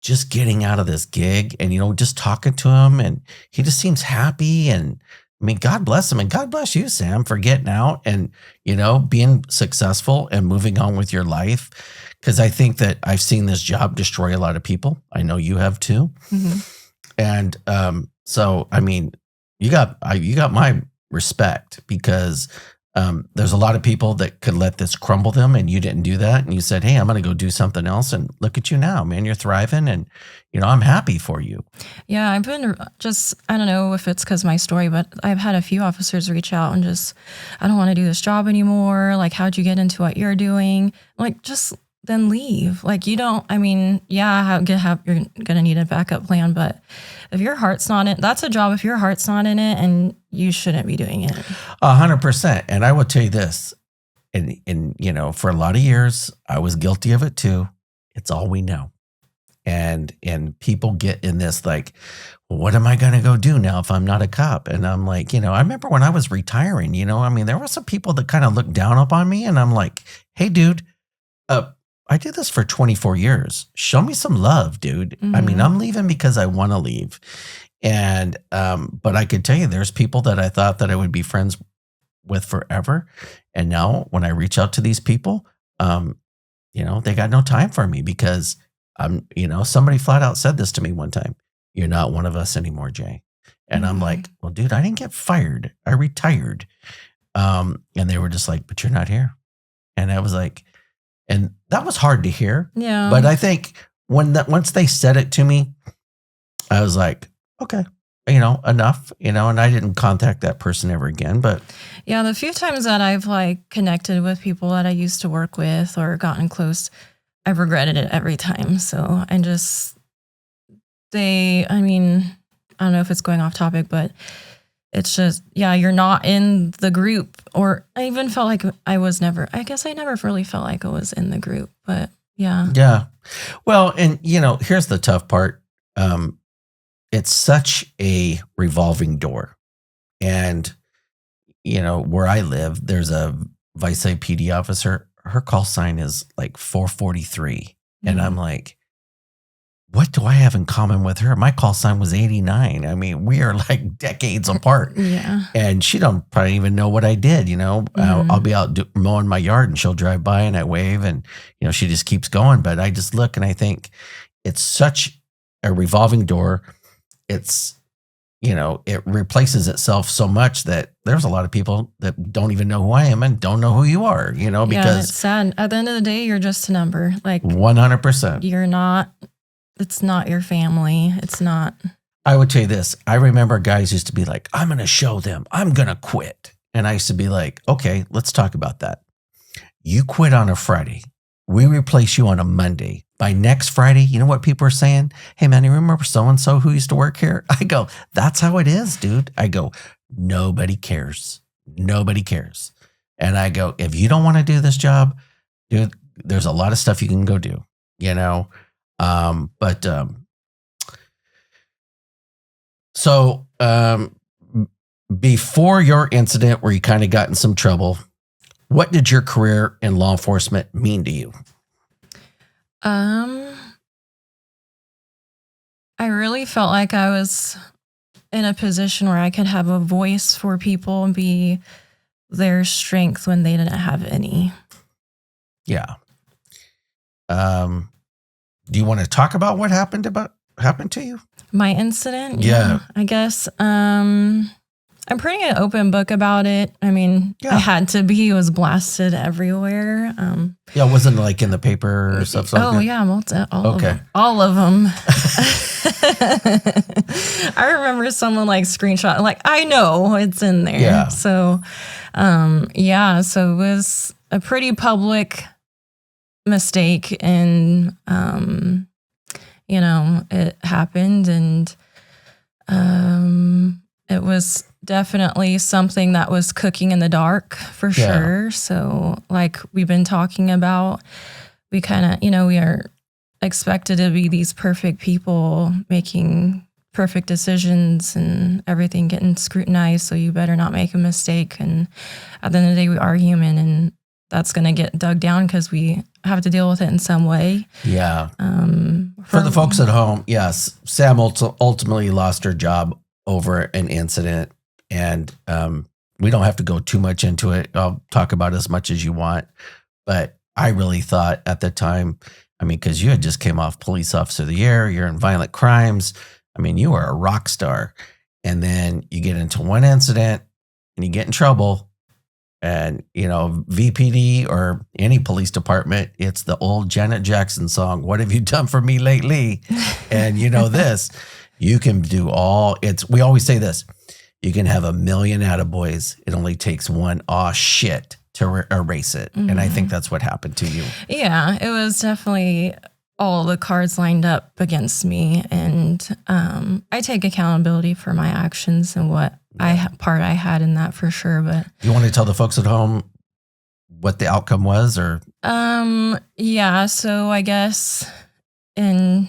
[SPEAKER 1] just getting out of this gig and, just talking to him, and he just seems happy. And I mean, God bless him, and God bless you, Sam, for getting out and, being successful and moving on with your life. Because I think that I've seen this job destroy a lot of people. I know you have too. Mm-hmm. And, so, I mean, you got my respect, because there's a lot of people that could let this crumble them, and you didn't do that. And you said, hey, I'm going to go do something else. And look at you now, man, you're thriving, and, I'm happy for you.
[SPEAKER 2] Yeah, I've been I don't know if it's because of my story, but I've had a few officers reach out and just, I don't want to do this job anymore. Like, how'd you get into what you're doing? Like, just then leave. Like, you don't, I mean, yeah, you're going to need a backup plan, but if your heart's not in, that's a job. If your heart's not in it, and you shouldn't be doing it.
[SPEAKER 1] 100%. And I will tell you this, and for a lot of years, I was guilty of it too. It's all we know. And people get in this like, well, what am I going to go do now if I'm not a cop? And I'm like, I remember when I was retiring, I mean, there were some people that kind of looked down upon me, and I'm like, hey, dude, I did this for 24 years. Show me some love, dude. Mm-hmm. I mean, I'm leaving because I want to leave. And, but I could tell you, there's people that I thought that I would be friends with forever. And now when I reach out to these people, they got no time for me, because somebody flat out said this to me one time: you're not one of us anymore, Jay. And mm-hmm. I'm like, well, dude, I didn't get fired. I retired. And they were just like, but you're not here. And I was like, and that was hard to hear.
[SPEAKER 2] Yeah.
[SPEAKER 1] But I think once they said it to me, I was like, okay, enough, and I didn't contact that person ever again. But
[SPEAKER 2] yeah, the few times that I've like connected with people that I used to work with or gotten close, I've regretted it every time. So I don't know if it's going off topic, but it's just, yeah, you're not in the group. Or I even felt like I never really felt like I was in the group, but yeah.
[SPEAKER 1] Yeah. Well, and here's the tough part. It's such a revolving door. And, where I live, there's a Vice PD officer. Her call sign is like 443. Mm-hmm. And I'm like, what do I have in common with her? My call sign was 89. I mean, we are like decades apart.
[SPEAKER 2] Yeah.
[SPEAKER 1] And she don't probably even know what I did. Mm-hmm. I'll be out mowing my yard, and she'll drive by and I wave, and, she just keeps going. But I just look and I think it's such a revolving door. It's, it replaces itself so much that there's a lot of people that don't even know who I am and don't know who you are, because
[SPEAKER 2] yeah, it's sad. At the end of the day, you're just a number. Like
[SPEAKER 1] 100%.
[SPEAKER 2] It's not your family. It's not.
[SPEAKER 1] I would tell you this. I remember guys used to be like, I'm going to show them. I'm going to quit. And I used to be like, okay, let's talk about that. You quit on a Friday. We replace you on a Monday. By next Friday, you know what people are saying? Hey, man, you remember so-and-so who used to work here? I go, that's how it is, dude. I go, nobody cares. Nobody cares. And I go, if you don't want to do this job, dude, there's a lot of stuff you can go do, So before your incident where you kind of got in some trouble, what did your career in law enforcement mean to you?
[SPEAKER 2] I really felt like I was in a position where I could have a voice for people and be their strength when they didn't have any.
[SPEAKER 1] Yeah. Do you want to talk about what happened to you?
[SPEAKER 2] My incident?
[SPEAKER 1] Yeah.
[SPEAKER 2] I guess I'm pretty an open book about it. I mean,
[SPEAKER 1] Yeah.
[SPEAKER 2] I had to be. It was blasted everywhere.
[SPEAKER 1] Yeah, it wasn't like in the paper or stuff like that?
[SPEAKER 2] Oh, yeah.
[SPEAKER 1] Okay.
[SPEAKER 2] All of them. I remember someone like screenshot, like, I know it's in there.
[SPEAKER 1] Yeah.
[SPEAKER 2] So, so it was a pretty public mistake, and, it happened, and it was definitely something that was cooking in the dark for sure. So like we've been talking about, we kind of, we are expected to be these perfect people making perfect decisions and everything getting scrutinized. So you better not make a mistake. And at the end of the day, we are human, and that's going to get dug down because we have to deal with it in some way.
[SPEAKER 1] Yeah. For the folks at home, yes, Sam ultimately lost her job over an incident, and we don't have to go too much into it. I'll talk about as much as you want, but I really thought at the time, I mean, because you had just came off Police Officer of the Year, you're in violent crimes. I mean, you are a rock star, and then you get into one incident and you get in trouble. And, VPD or any police department, it's the old Janet Jackson song, "What Have You Done For Me Lately?" And this, you can do we always say this, you can have 1,000,000 attaboys. It only takes one aw shit to erase it. Mm-hmm. And I think that's what happened to you.
[SPEAKER 2] Yeah, it was definitely all the cards lined up against me. And I take accountability for my actions and what part I had in that for sure. But
[SPEAKER 1] you want to tell the folks at home what the outcome was, or?
[SPEAKER 2] Yeah. So I guess in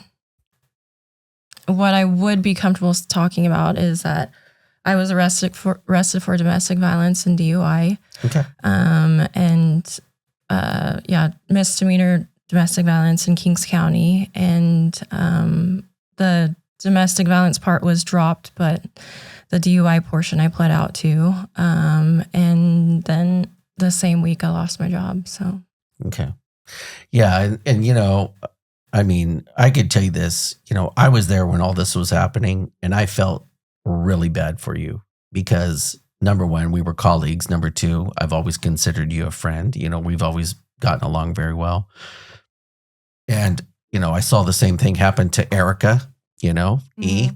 [SPEAKER 2] what I would be comfortable talking about is that I was arrested for domestic violence and DUI.
[SPEAKER 1] Okay.
[SPEAKER 2] Misdemeanor domestic violence in Kings County, and the domestic violence part was dropped, but the DUI portion I pled out to. And then the same week I lost my job. So.
[SPEAKER 1] Okay. Yeah. And I mean, I could tell you this, I was there when all this was happening, and I felt really bad for you because, number one, we were colleagues. Number two, I've always considered you a friend. We've always gotten along very well. And, I saw the same thing happen to Erica,
[SPEAKER 2] Mm-hmm.
[SPEAKER 1] E.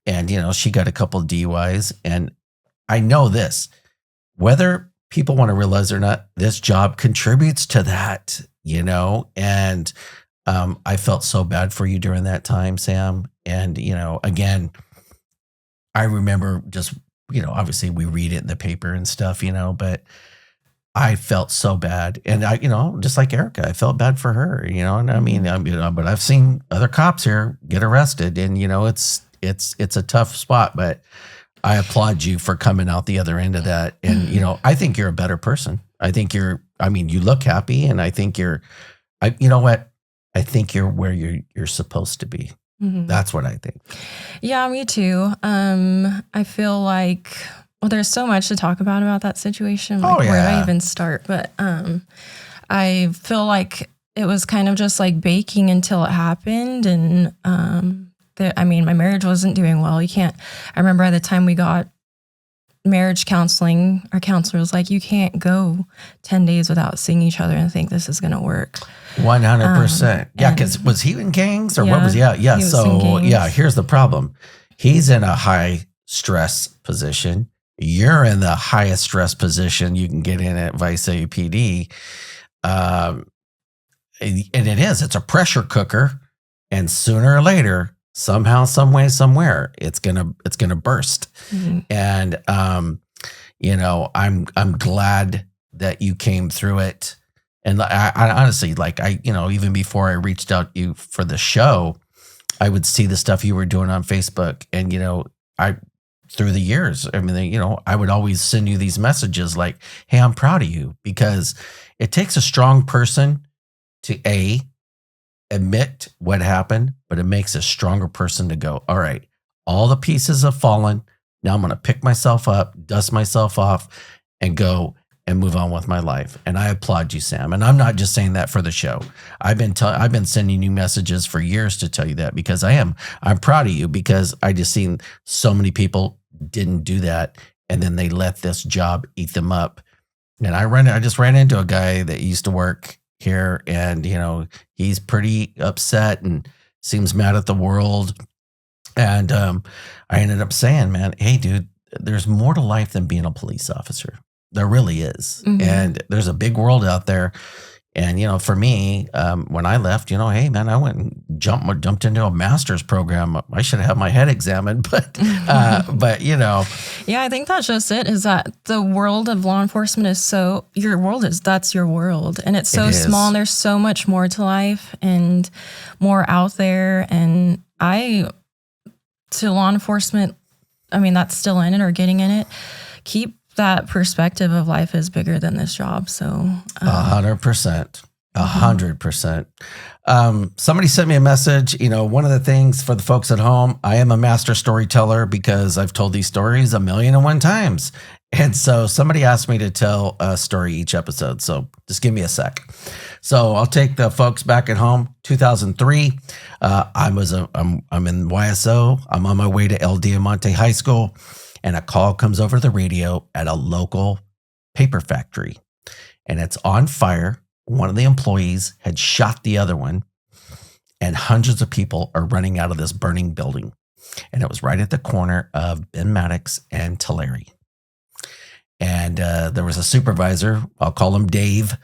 [SPEAKER 1] And, she got a couple of DUIs. And I know this, whether people want to realize it or not, this job contributes to that, and I felt so bad for you during that time, Sam. And, again, I remember just, obviously we read it in the paper and stuff, but I felt so bad. And I, just like Erica, I felt bad for her, and I mean, but I've seen other cops here get arrested, and, it's a tough spot, but I applaud you for coming out the other end of that. And, I think you're a better person. I think you look happy, and I think you know what? I think you're where you're supposed to be. Mm-hmm. That's what I think.
[SPEAKER 2] Yeah, me too. I feel like, there's so much to talk about that situation. Like, where do I even start? But I feel like it was kind of just like baking until it happened. And my marriage wasn't doing well. I remember at the time we got marriage counseling, our counselor was like, you can't go 10 days without seeing each other and think this is going to work.
[SPEAKER 1] 100%. Yeah, because was he in gangs or what was he? Yeah. So, here's the problem. He's in a high stress position. You're in the highest stress position you can get in at Vice APD. And it's a pressure cooker. And sooner or later, somehow, some way, somewhere, it's gonna burst. Mm-hmm. And I'm glad that you came through it. And I honestly, even before I reached out to you for the show, I would see the stuff you were doing on Facebook, and through the years, I would always send you these messages like, "Hey, I'm proud of you," because it takes a strong person to admit what happened, but it makes a stronger person to go, all right, all the pieces have fallen. Now I'm going to pick myself up, dust myself off, and go and move on with my life. And I applaud you, Sam. And I'm not just saying that for the show. I've been sending you messages for years to tell you that, because I'm proud of you, because I just seen so many people didn't do that. And then they let this job eat them up. And I just ran into a guy that used to work here, and, he's pretty upset and seems mad at the world. And I ended up saying, man, hey, dude, there's more to life than being a police officer. There really is. Mm-hmm. And there's a big world out there. And, for me, when I left, hey, man, I went and jumped into a master's program. I should have had my head examined, but. Yeah,
[SPEAKER 2] I think that's just it, is that the world of law enforcement is that's your world. And it's so small, and there's so much more to life and more out there. And to law enforcement, that's still in it or getting in it, keep that perspective of life is bigger than this job. So
[SPEAKER 1] 100%. 100%. Somebody sent me a message. One of the things for the folks at home, I am a master storyteller because I've told these stories 1,000,001 times. And so somebody asked me to tell a story each episode. So just give me a sec. So I'll take the folks back at home. 2003, I'm in YSO. I'm on my way to El Diamante High School, and a call comes over the radio at a local paper factory, and it's on fire. One of the employees had shot the other one, and hundreds of people are running out of this burning building. And it was right at the corner of Ben Maddox and Tulare. And there was a supervisor, I'll call him Dave.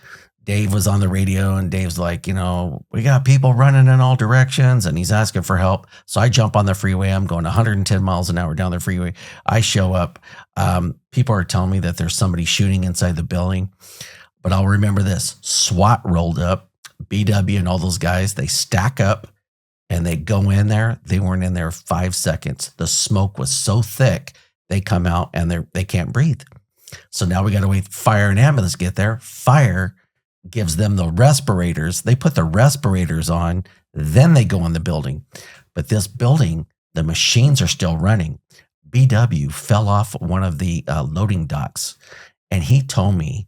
[SPEAKER 1] Dave was on the radio, and Dave's like, we got people running in all directions, and he's asking for help. So I jump on the freeway. I'm going 110 miles an hour down the freeway. I show up. People are telling me that there's somebody shooting inside the building. But I'll remember this. SWAT rolled up, BW and all those guys. They stack up and they go in there. They weren't in there 5 seconds. The smoke was so thick, they come out and they can't breathe. So now we got to wait. Fire and ambulance get there. Fire gives them the respirators. They put the respirators on, then they go in the building. But this building, the machines are still running. BW fell off one of the loading docks, and he told me,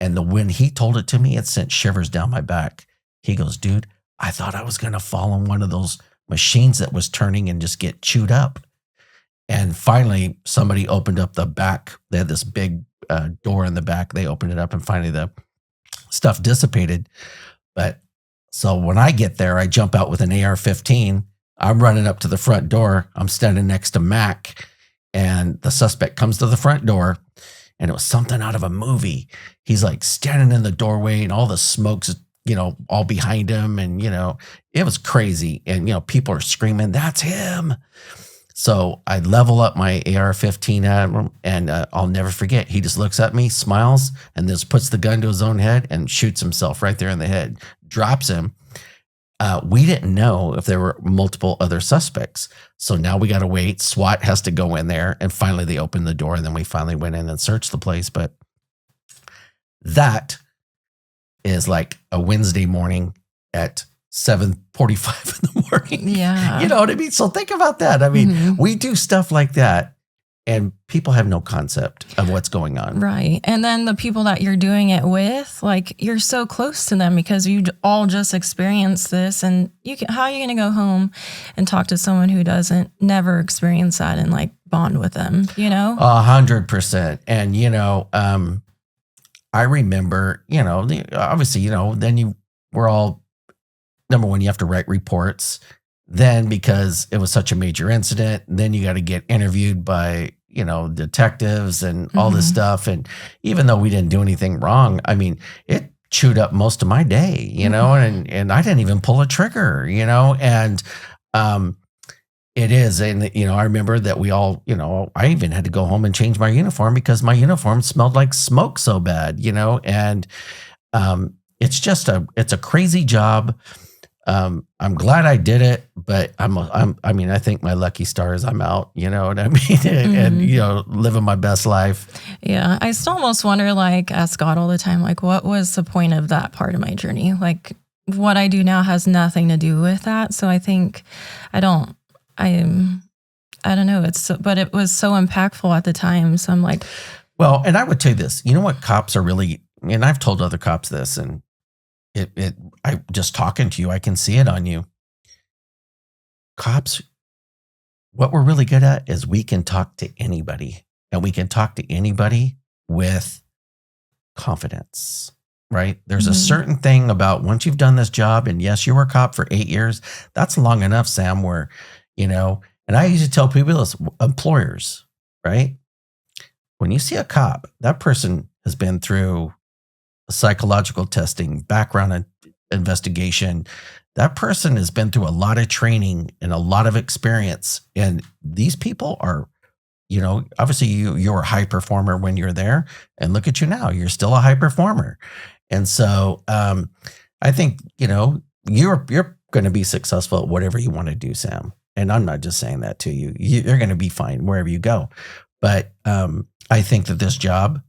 [SPEAKER 1] and when he told it to me, it sent shivers down my back. He goes, dude, I thought I was going to fall on one of those machines that was turning and just get chewed up. And finally, somebody opened up the back. They had this big door in the back. They opened it up, and finally the stuff dissipated. But so when I get there, I jump out with an AR-15. I'm running up to the front door. I'm standing next to Mac, and the suspect comes to the front door. And it was something out of a movie. He's like standing in the doorway, and all the smoke's, all behind him. And, it was crazy. And, people are screaming, that's him. So I level up my AR-15 at him, and I'll never forget. He just looks at me, smiles, and just puts the gun to his own head and shoots himself right there in the head, drops him. We didn't know if there were multiple other suspects. So now we got to wait. SWAT has to go in there, and finally they opened the door, and then we finally went in and searched the place. But that is like a Wednesday morning at 7:45 in the morning.
[SPEAKER 2] Yeah.
[SPEAKER 1] You know what I mean? So think about that. We do stuff like that, and people have no concept of what's going on.
[SPEAKER 2] Right. And then the people that you're doing it with, like, you're so close to them because you all just experienced this. And how are you going to go home and talk to someone who never experience that and like bond with them,
[SPEAKER 1] 100%. And, I remember, obviously, then we're all, number one, you have to write reports. Then, because it was such a major incident, then you got to get interviewed by, detectives and all this stuff. And even though we didn't do anything wrong, it chewed up most of my day, and I didn't even pull a trigger, and it is. And, I remember that we all, I even had to go home and change my uniform because my uniform smelled like smoke so bad, and it's a crazy job. I'm glad I did it, but I think my lucky star is I'm out, you know what I mean? And, living my best life.
[SPEAKER 2] Yeah. I still almost wonder, ask God all the time, what was the point of that part of my journey? what I do now has nothing to do with that. So I think I don't know. But it was so impactful at the time. So I'm like,
[SPEAKER 1] well, and I would tell you this, you know what cops are really, and I've told other cops this, and I just talking to you, I can see it on you. Cops, what we're really good at is we can talk to anybody, and we can talk to anybody with confidence, right? There's a certain thing about once you've done this job, and yes, you were a cop for 8 years, that's long enough, Sam, where, and I usually tell people this, employers, right? When you see a cop, that person has been through psychological testing, background investigation. That person has been through a lot of training and a lot of experience. And these people are, obviously you're a high performer when you're there. And look at you now, you're still a high performer. And so I think, you're going to be successful at whatever you want to do, Sam. And I'm not just saying that to you. You're going to be fine wherever you go. But I think that this job,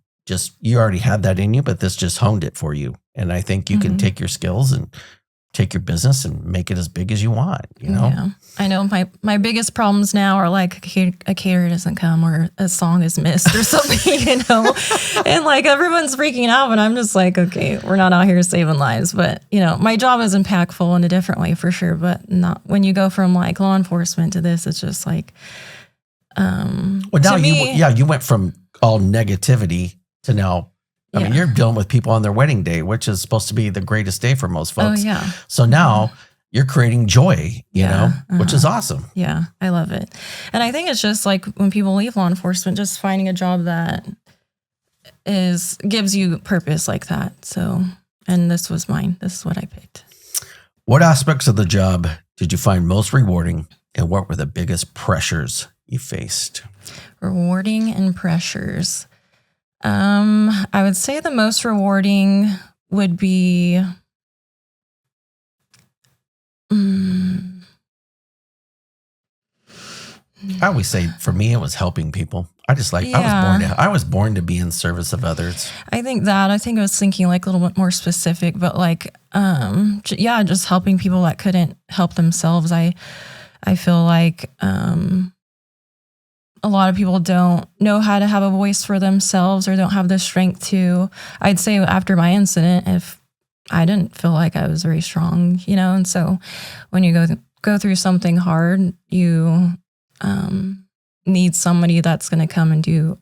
[SPEAKER 1] you already had that in you, but this just honed it for you. And I think you can take your skills and take your business and make it as big as you want,
[SPEAKER 2] Yeah. I know my biggest problems now are like a caterer doesn't come or a song is missed or something, and like everyone's freaking out, but I'm just like, okay, we're not out here saving lives, but my job is impactful in a different way for sure, but not when you go from like law enforcement to this, it's just like,
[SPEAKER 1] well, now you went from all negativity to now, I mean, you're dealing with people on their wedding day, which is supposed to be the greatest day for most folks.
[SPEAKER 2] Oh, yeah.
[SPEAKER 1] So now you're creating joy, which is awesome.
[SPEAKER 2] Yeah, I love it. And I think it's just like when people leave law enforcement, just finding a job that gives you purpose like that. So, and this was mine. This is what I picked.
[SPEAKER 1] What aspects of the job did you find most rewarding, and what were the biggest pressures you faced?
[SPEAKER 2] Rewarding and pressures. I would say the most rewarding would be,
[SPEAKER 1] I always say for me, it was helping people. I was born to be in service of others.
[SPEAKER 2] I think I was thinking like a little bit more specific, but like, just helping people that couldn't help themselves. I feel like, a lot of people don't know how to have a voice for themselves or don't have the strength to. I'd say after my incident, if I didn't feel like I was very strong, and so when you go through something hard, you need somebody that's going to come and do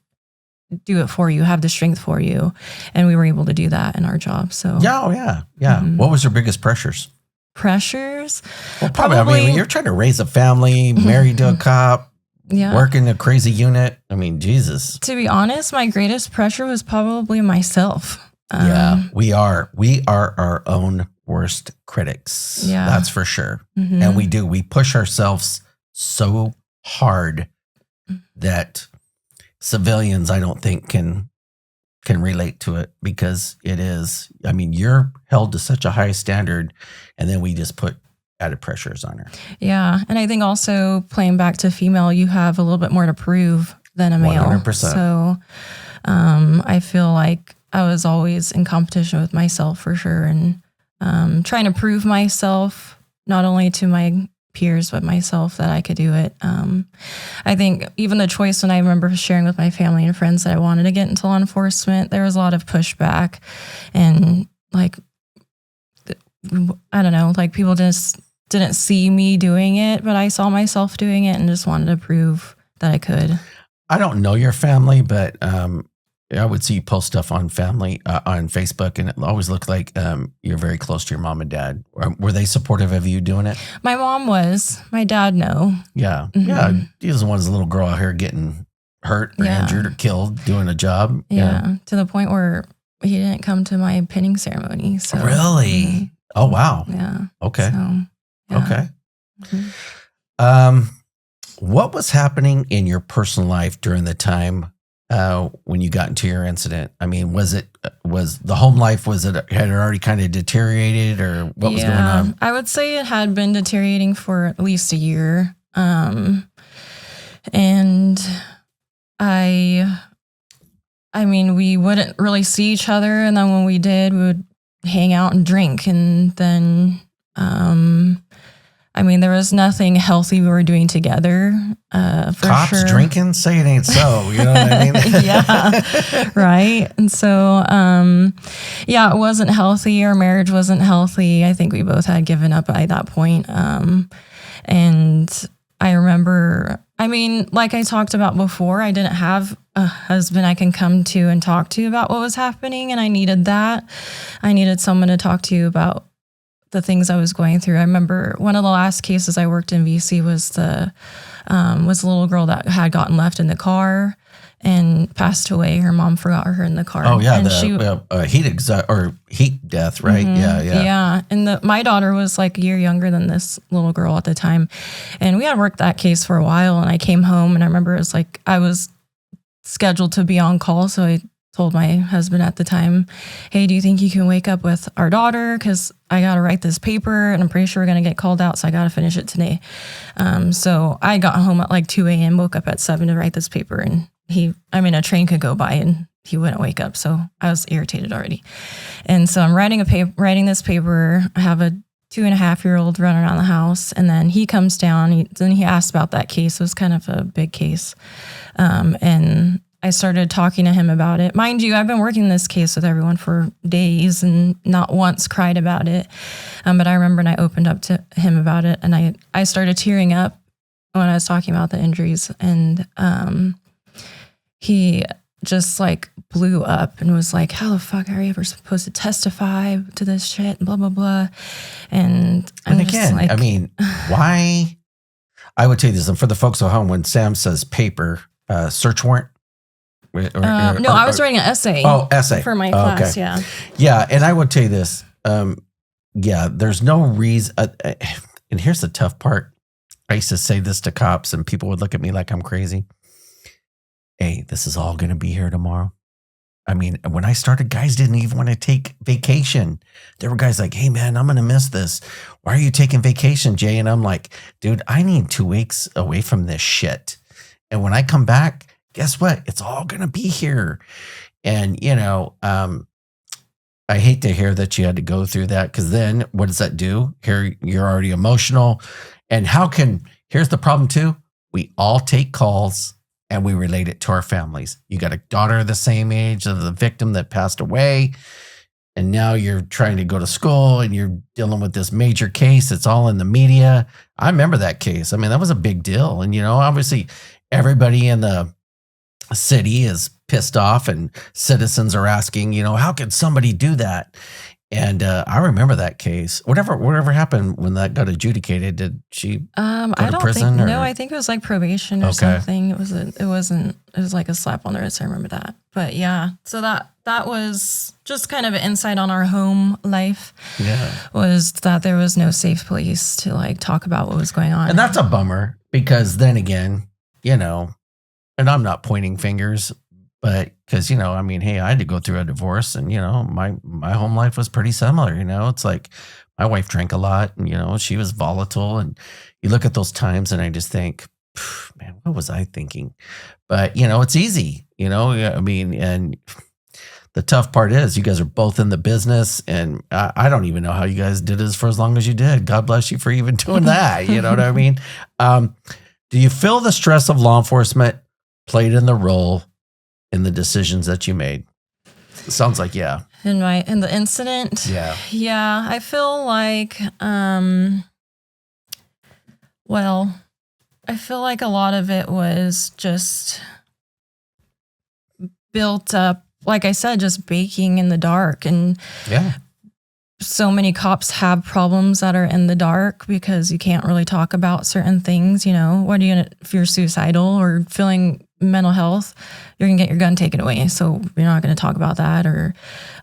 [SPEAKER 2] it for you, have the strength for you. And we were able to do that in our job. So
[SPEAKER 1] yeah. What was your biggest pressures?
[SPEAKER 2] Pressures?
[SPEAKER 1] Well, probably I mean, you're trying to raise a family, married to a cop. Yeah. Working a crazy unit. I mean, Jesus.
[SPEAKER 2] To be honest, my greatest pressure was probably myself.
[SPEAKER 1] We are our own worst critics. Yeah. That's for sure. Mm-hmm. And we push ourselves so hard that civilians, I don't think can relate to it, because it is, I mean, you're held to such a high standard, and then we just put added pressures on her. Yeah.
[SPEAKER 2] And I think also playing back to female, you have a little bit more to prove than a male.
[SPEAKER 1] 100%.
[SPEAKER 2] So I feel like I was always in competition with myself for sure. And trying to prove myself, not only to my peers, but myself, that I could do it. I think even the choice, when I remember sharing with my family and friends that I wanted to get into law enforcement, there was a lot of pushback, and like, I don't know, like people just didn't see me doing it, but I saw myself doing it and just wanted to prove that I could.
[SPEAKER 1] I don't know your family, but I would see you post stuff on family on Facebook, and it always looked like you're very close to your mom and dad. Were they supportive of you doing it?
[SPEAKER 2] My mom was. My dad, no.
[SPEAKER 1] Yeah. Mm-hmm. Yeah. He doesn't want his little girl out here getting hurt or injured or killed doing a job.
[SPEAKER 2] Yeah. To the point where he didn't come to my pinning ceremony. So
[SPEAKER 1] really? Mm-hmm. Oh, wow.
[SPEAKER 2] Yeah.
[SPEAKER 1] Okay.
[SPEAKER 2] So,
[SPEAKER 1] yeah. Okay. Mm-hmm. What was happening in your personal life during the time when you got into your incident? I mean, was the home life, had it already kind of deteriorated, or what was going on?
[SPEAKER 2] I would say it had been deteriorating for at least a year. And I mean, we wouldn't really see each other. And then when we did, we would hang out and drink. And then, I mean, there was nothing healthy we were doing together. For
[SPEAKER 1] Cops
[SPEAKER 2] sure.
[SPEAKER 1] drinking? Say it ain't so. You know what I mean?
[SPEAKER 2] Yeah. Right. And so, yeah, it wasn't healthy. Our marriage wasn't healthy. I think we both had given up by that point. And I remember, I mean, like I talked about before, I didn't have a husband I can come to and talk to about what was happening. And I needed that. I needed someone to talk to about the things I was going through. I remember one of the last cases I worked in VC was the little girl that had gotten left in the car and passed away. Her mom forgot her in the car.
[SPEAKER 1] Oh yeah,
[SPEAKER 2] and
[SPEAKER 1] heat death, right?
[SPEAKER 2] Mm-hmm, yeah. And my daughter was like a year younger than this little girl at the time, and we had worked that case for a while. And I came home, and I remember it was like I was scheduled to be on call, so I told my husband at the time, hey, do you think you can wake up with our daughter? Because I got to write this paper and I'm pretty sure we're going to get called out. So I got to finish it today. So I got home at like 2 a.m., woke up at 7 to write this paper. And a train could go by and he wouldn't wake up. So I was irritated already. And so I'm writing this paper. I have a 2.5-year-old running around the house. And then he comes down. Then he asked about that case. It was kind of a big case. And I started talking to him about it. Mind you, I've been working this case with everyone for days and not once cried about it. But I remember when I opened up to him about it, and I started tearing up when I was talking about the injuries. And he just like blew up and was like, how the fuck are you ever supposed to testify to this shit? Blah, blah, blah. And
[SPEAKER 1] again, like, I mean, why? I would tell you this, and for the folks at home, when Sam says paper, search warrant.
[SPEAKER 2] I was writing an essay.
[SPEAKER 1] Oh, essay
[SPEAKER 2] for my class.
[SPEAKER 1] Okay.
[SPEAKER 2] Yeah.
[SPEAKER 1] Yeah. And I would tell you this. There's no reason. And here's the tough part. I used to say this to cops and people would look at me like I'm crazy. Hey, this is all going to be here tomorrow. I mean, when I started, guys didn't even want to take vacation. There were guys like, hey man, I'm going to miss this. Why are you taking vacation, Jay? And I'm like, dude, I need 2 weeks away from this shit. And when I come back, guess what? It's all going to be here. And, I hate to hear that you had to go through that, because then what does that do? Here, you're already emotional. And here's the problem too. We all take calls and we relate it to our families. You got a daughter the same age of the victim that passed away. And now you're trying to go to school and you're dealing with this major case. It's all in the media. I remember that case. I mean, that was a big deal. And, obviously everybody in the city is pissed off and citizens are asking, how could somebody do that? And I remember that case. Whatever happened when that got adjudicated, did she go to prison?
[SPEAKER 2] No, I think it was like probation or something. It was like a slap on the wrist. I remember that. But yeah, so that was just kind of an insight on our home life. Yeah. Was that there was no safe place to like talk about what was going on.
[SPEAKER 1] And that's a bummer, because then again, and I'm not pointing fingers, but because, hey, I had to go through a divorce and, my home life was pretty similar. It's like my wife drank a lot and, she was volatile. And you look at those times and I just think, man, what was I thinking? But, it's easy, and the tough part is you guys are both in the business, and I don't even know how you guys did this for as long as you did. God bless you for even doing that. You know what I mean? Do you feel the stress of law enforcement played in the role in the decisions that you made? It sounds like, yeah.
[SPEAKER 2] In the incident?
[SPEAKER 1] Yeah.
[SPEAKER 2] Yeah. I feel like, I feel like a lot of it was just built up, like I said, just baking in the dark. And so many cops have problems that are in the dark because you can't really talk about certain things. What are you gonna, if you're suicidal or feeling mental health, you're gonna get your gun taken away. So you're not gonna talk about that. Or,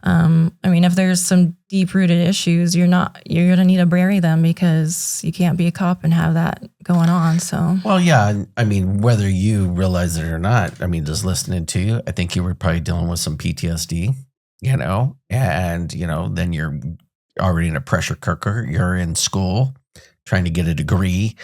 [SPEAKER 2] if there's some deep rooted issues, you're gonna need to bury them because you can't be a cop and have that going on. So,
[SPEAKER 1] well, yeah. Whether you realize it or not, just listening to you, I think you were probably dealing with some PTSD, and, then you're already in a pressure cooker. You're in school trying to get a degree,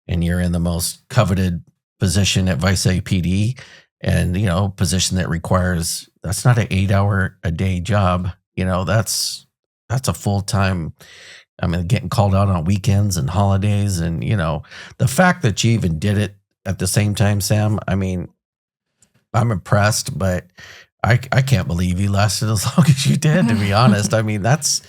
[SPEAKER 1] and you're in the most coveted position at Vice APD, and, position that requires, that's not an 8-hour a day job. That's that's a full-time, I mean, getting called out on weekends and holidays. And, the fact that you even did it at the same time, Sam, I mean, I'm impressed, but I can't believe you lasted as long as you did, to be honest. I mean, that's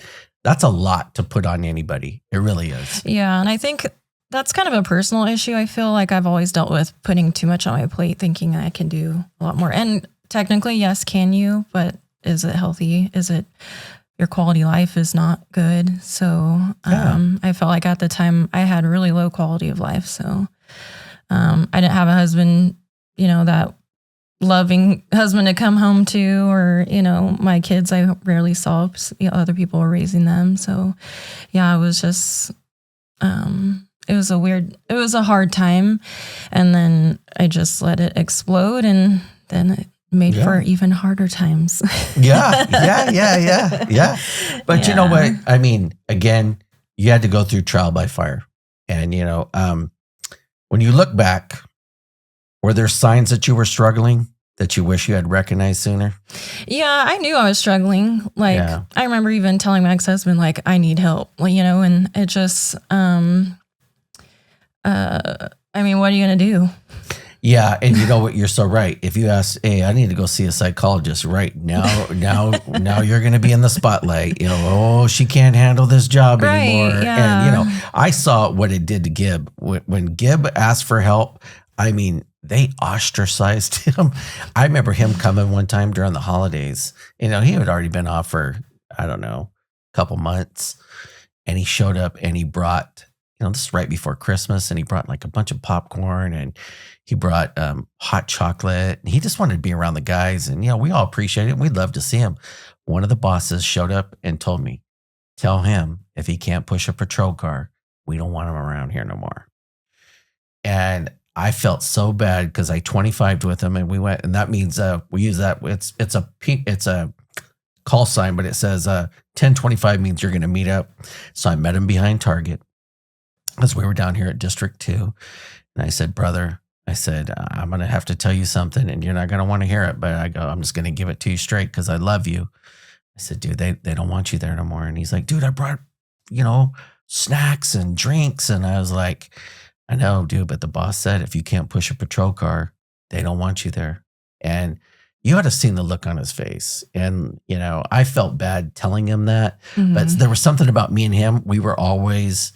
[SPEAKER 1] a lot to put on anybody. It really is.
[SPEAKER 2] Yeah. And I think that's kind of a personal issue. I feel like I've always dealt with putting too much on my plate, thinking I can do a lot more. And technically, yes, can you? But is it healthy? Is it your quality life is not good? So I felt like at the time I had really low quality of life. So I didn't have a husband, that loving husband to come home to, or, my kids, I rarely saw, other people were raising them. So yeah, it was just, it was a hard time. And then I just let it explode, and then it made for even harder times.
[SPEAKER 1] Yeah. But you know what? I mean, again, you had to go through trial by fire. And, when you look back, were there signs that you were struggling that you wish you had recognized sooner?
[SPEAKER 2] Yeah, I knew I was struggling. I remember even telling my ex-husband, I need help, and it just, I mean, what are you going to do?
[SPEAKER 1] Yeah. And you know what? You're so right. If you ask, hey, I need to go see a psychologist right now, now you're going to be in the spotlight, she can't handle this job anymore.
[SPEAKER 2] Yeah.
[SPEAKER 1] And, I saw what it did to Gib. When Gib asked for help, I mean, they ostracized him. I remember him coming one time during the holidays. He had already been off for, I don't know, a couple months. And he showed up and he brought, this is right before Christmas, and he brought like a bunch of popcorn, and he brought hot chocolate. And he just wanted to be around the guys. And, we all appreciate it. We'd love to see him. One of the bosses showed up and told me, tell him if he can't push a patrol car, we don't want him around here no more. And I felt so bad because I 25'd with him, and we went, and that means we use that. It's a call sign, but it says 1025 means you're going to meet up. So I met him behind Target as we were down here at District 2. And I said, brother, I'm going to have to tell you something, and you're not going to want to hear it, but I'm just going to give it to you straight because I love you. I said, dude, they don't want you there no more. And he's like, dude, I brought, snacks and drinks. And I was like, I know, dude, but the boss said if you can't push a patrol car, they don't want you there. And you had to seen the look on his face. And, I felt bad telling him that, but there was something about me and him. We were always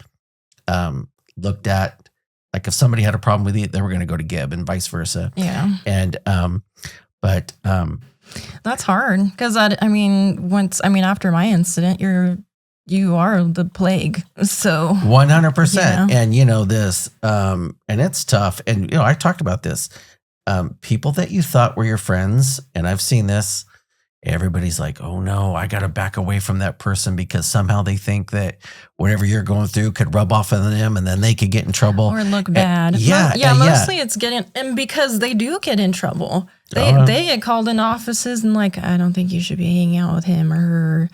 [SPEAKER 1] looked at, like if somebody had a problem with you, they were going to go to Gib, and vice versa.
[SPEAKER 2] Yeah.
[SPEAKER 1] And,
[SPEAKER 2] that's hard. Cause after my incident, you are the plague. So
[SPEAKER 1] 100%.
[SPEAKER 2] Yeah.
[SPEAKER 1] And this, and it's tough. And, I talked about this, people that you thought were your friends. And I've seen this, everybody's like, oh no, I got to back away from that person because somehow they think that whatever you're going through could rub off on them, and then they could get in trouble
[SPEAKER 2] or look bad. Mostly it's and because they do get in trouble. They get called in offices and I don't think you should be hanging out with him or her.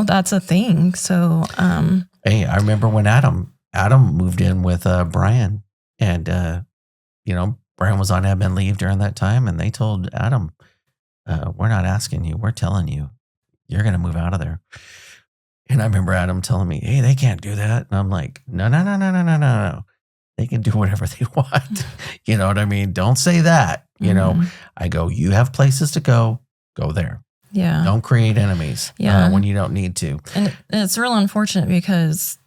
[SPEAKER 2] That's a thing. So,
[SPEAKER 1] hey, I remember when Adam moved in with Brian, and Brian was on admin leave during that time, and they told Adam, we're not asking you, we're telling you, you're going to move out of there. And I remember Adam telling me, hey, they can't do that. And I'm like, no. They can do whatever they want. You know what I mean? Don't say that. I go, you have places to go there.
[SPEAKER 2] Yeah.
[SPEAKER 1] Don't create enemies when you don't need to.
[SPEAKER 2] And it's real unfortunate because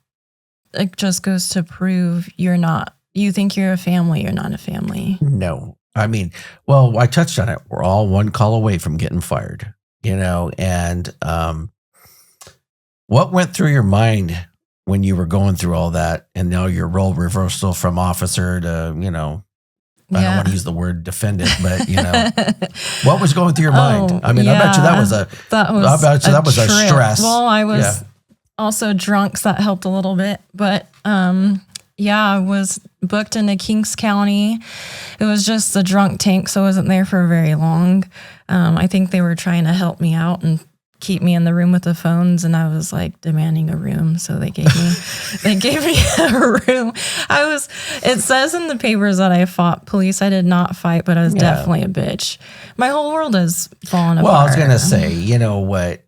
[SPEAKER 2] it just goes to prove you think you're a family, you're not a family.
[SPEAKER 1] No. I mean, well, I touched on it. We're all one call away from getting fired, and what went through your mind when you were going through all that, and now your role reversal from officer to, I don't want to use the word defendant, but what was going through your mind? I mean, I bet you that was a stress.
[SPEAKER 2] Well, I was also drunk, so that helped a little bit, but, I was booked into Kings County. It was just a drunk tank, so I wasn't there for very long. I think they were trying to help me out and keep me in the room with the phones, and I was demanding a room, so they gave me a room. It says in the papers that I fought police. I did not fight, but I was definitely a bitch. My whole world has fallen apart.
[SPEAKER 1] Well, I was gonna say, you know what?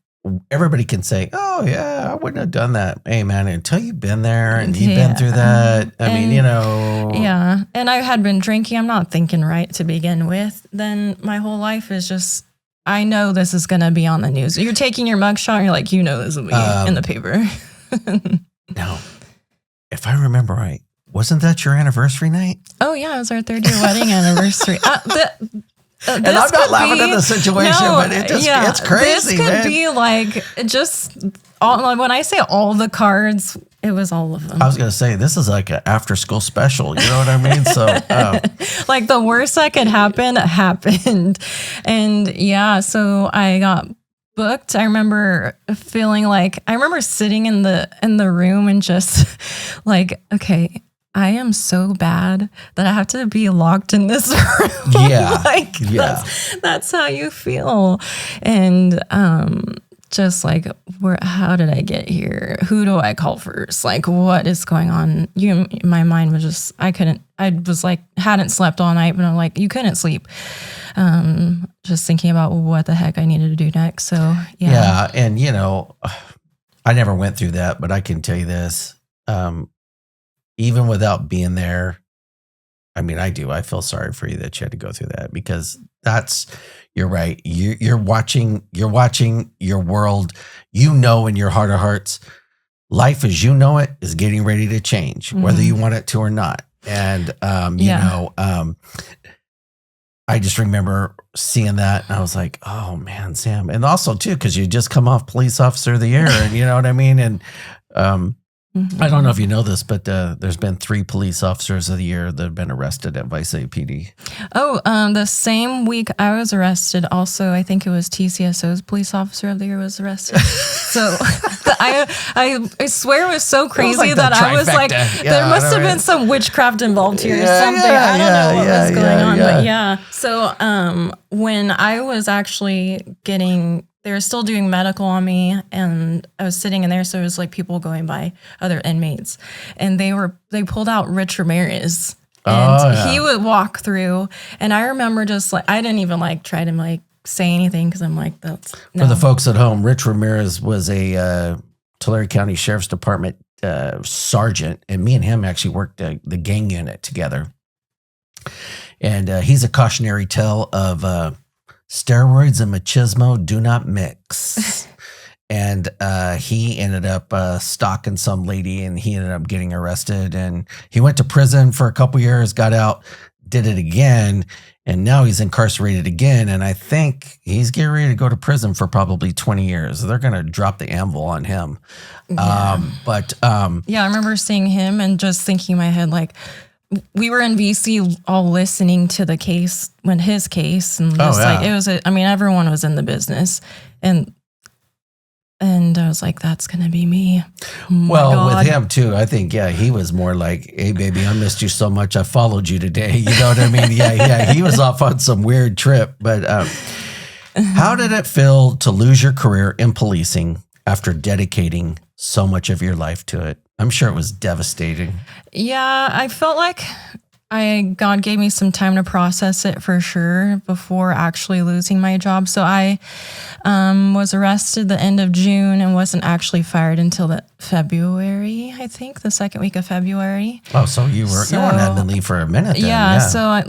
[SPEAKER 1] everybody can say, oh yeah, I wouldn't have done that. Hey man, until you've been there and you've been through that. I mean,
[SPEAKER 2] Yeah. And I had been drinking. I'm not thinking right to begin with. Then my whole life is just, I know this is going to be on the news. You're taking your mugshot and you're like, this will be in the paper.
[SPEAKER 1] Now, if I remember right, wasn't that your anniversary night?
[SPEAKER 2] Oh yeah. It was our 3rd-year wedding anniversary.
[SPEAKER 1] And I'm not laughing at the situation, but it's crazy,
[SPEAKER 2] This could be like just when I say all the cards, it was all of them.
[SPEAKER 1] I was going to say, this is like an after school special. You know what I mean? So
[SPEAKER 2] like the worst that could happen happened. And yeah, so I got booked. I remember feeling like, sitting in the room and just like, okay, I am so bad that I have to be locked in this room.
[SPEAKER 1] Yeah.
[SPEAKER 2] That's how you feel. And just like, how did I get here? Who do I call first? Like, what is going on? My mind was just, hadn't slept all night, but I'm like, you couldn't sleep. Just thinking about what the heck I needed to do next. So, yeah.
[SPEAKER 1] Yeah. And, I never went through that, but I can tell you this. Even without being there, I mean, I feel sorry for you that you had to go through that, because you're right. You're watching your world, in your heart of hearts, life as you know it is getting ready to change, whether you want it to or not. And, I just remember seeing that and I was like, oh man, Sam. And also too, cause you just come off Police Officer of the Year and you know what I mean? And, I don't know if you know this, but there's been 3 police officers of the year that have been arrested at Vice PD.
[SPEAKER 2] Oh, the same week I was arrested. Also, I think it was TCSO's police officer of the year was arrested. So I swear it was so crazy that I was like, there must have been some witchcraft involved here or something. I don't know what was going on, but yeah. So when I was actually they were still doing medical on me and I was sitting in there. So it was like people going by, other inmates, and they pulled out Rich Ramirez and he would walk through. And I remember just like, I didn't even like try to like say anything. Cause I'm like, no.
[SPEAKER 1] For the folks at home, Rich Ramirez was a Tulare County Sheriff's Department sergeant. And me and him actually worked the gang unit together. And he's a cautionary tale of, steroids and machismo do not mix. And he ended up stalking some lady and he ended up getting arrested. And he went to prison for a couple years, got out, did it again. And now he's incarcerated again. And I think he's getting ready to go to prison for probably 20 years. They're going to drop the anvil on him.
[SPEAKER 2] Yeah. I remember seeing him and just thinking in my head, like, we were in VC all listening to his case and just everyone was in the business and I was like, that's going to be me.
[SPEAKER 1] With him too, I think, he was more like, hey baby, I missed you so much. I followed you today. You know what I mean? Yeah. He was off on some weird trip, but how did it feel to lose your career in policing after dedicating so much of your life to it? I'm sure it was devastating.
[SPEAKER 2] Yeah, I felt like God gave me some time to process it for sure before actually losing my job. So I was arrested the end of June and wasn't actually fired until February, I think, the 2nd week of February.
[SPEAKER 1] Oh, so you weren't on the leave for a minute then.
[SPEAKER 2] Yeah, so I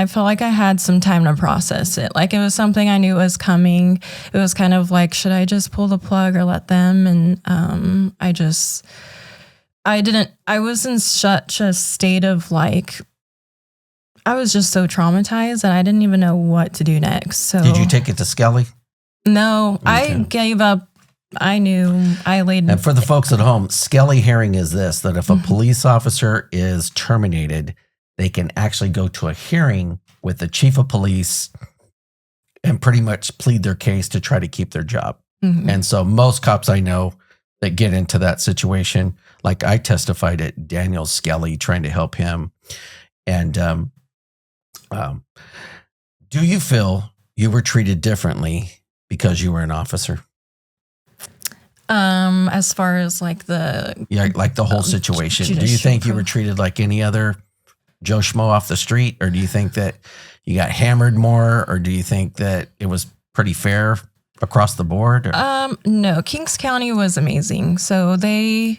[SPEAKER 2] felt like I had some time to process it. Like it was something I knew was coming. It was kind of like, should I just pull the plug or let them? And I was in such a state of like, I was just so traumatized that I didn't even know what to do next. So
[SPEAKER 1] did you take it to Skelly?
[SPEAKER 2] No, okay. I gave up. I knew I laid.
[SPEAKER 1] And for the folks at home, Skelly hearing is this, that if a police officer is terminated, they can actually go to a hearing with the chief of police and pretty much plead their case to try to keep their job. Mm-hmm. And so most cops I know that get into that situation, like I testified at Daniel Skelly trying to help him. And do you feel you were treated differently because you were an officer?
[SPEAKER 2] As far as like
[SPEAKER 1] the whole situation. Do you think you were treated like any other Joe Schmo off the street, or do you think that you got hammered more, or do you think that it was pretty fair across the board? Or?
[SPEAKER 2] No, Kings County was amazing. So there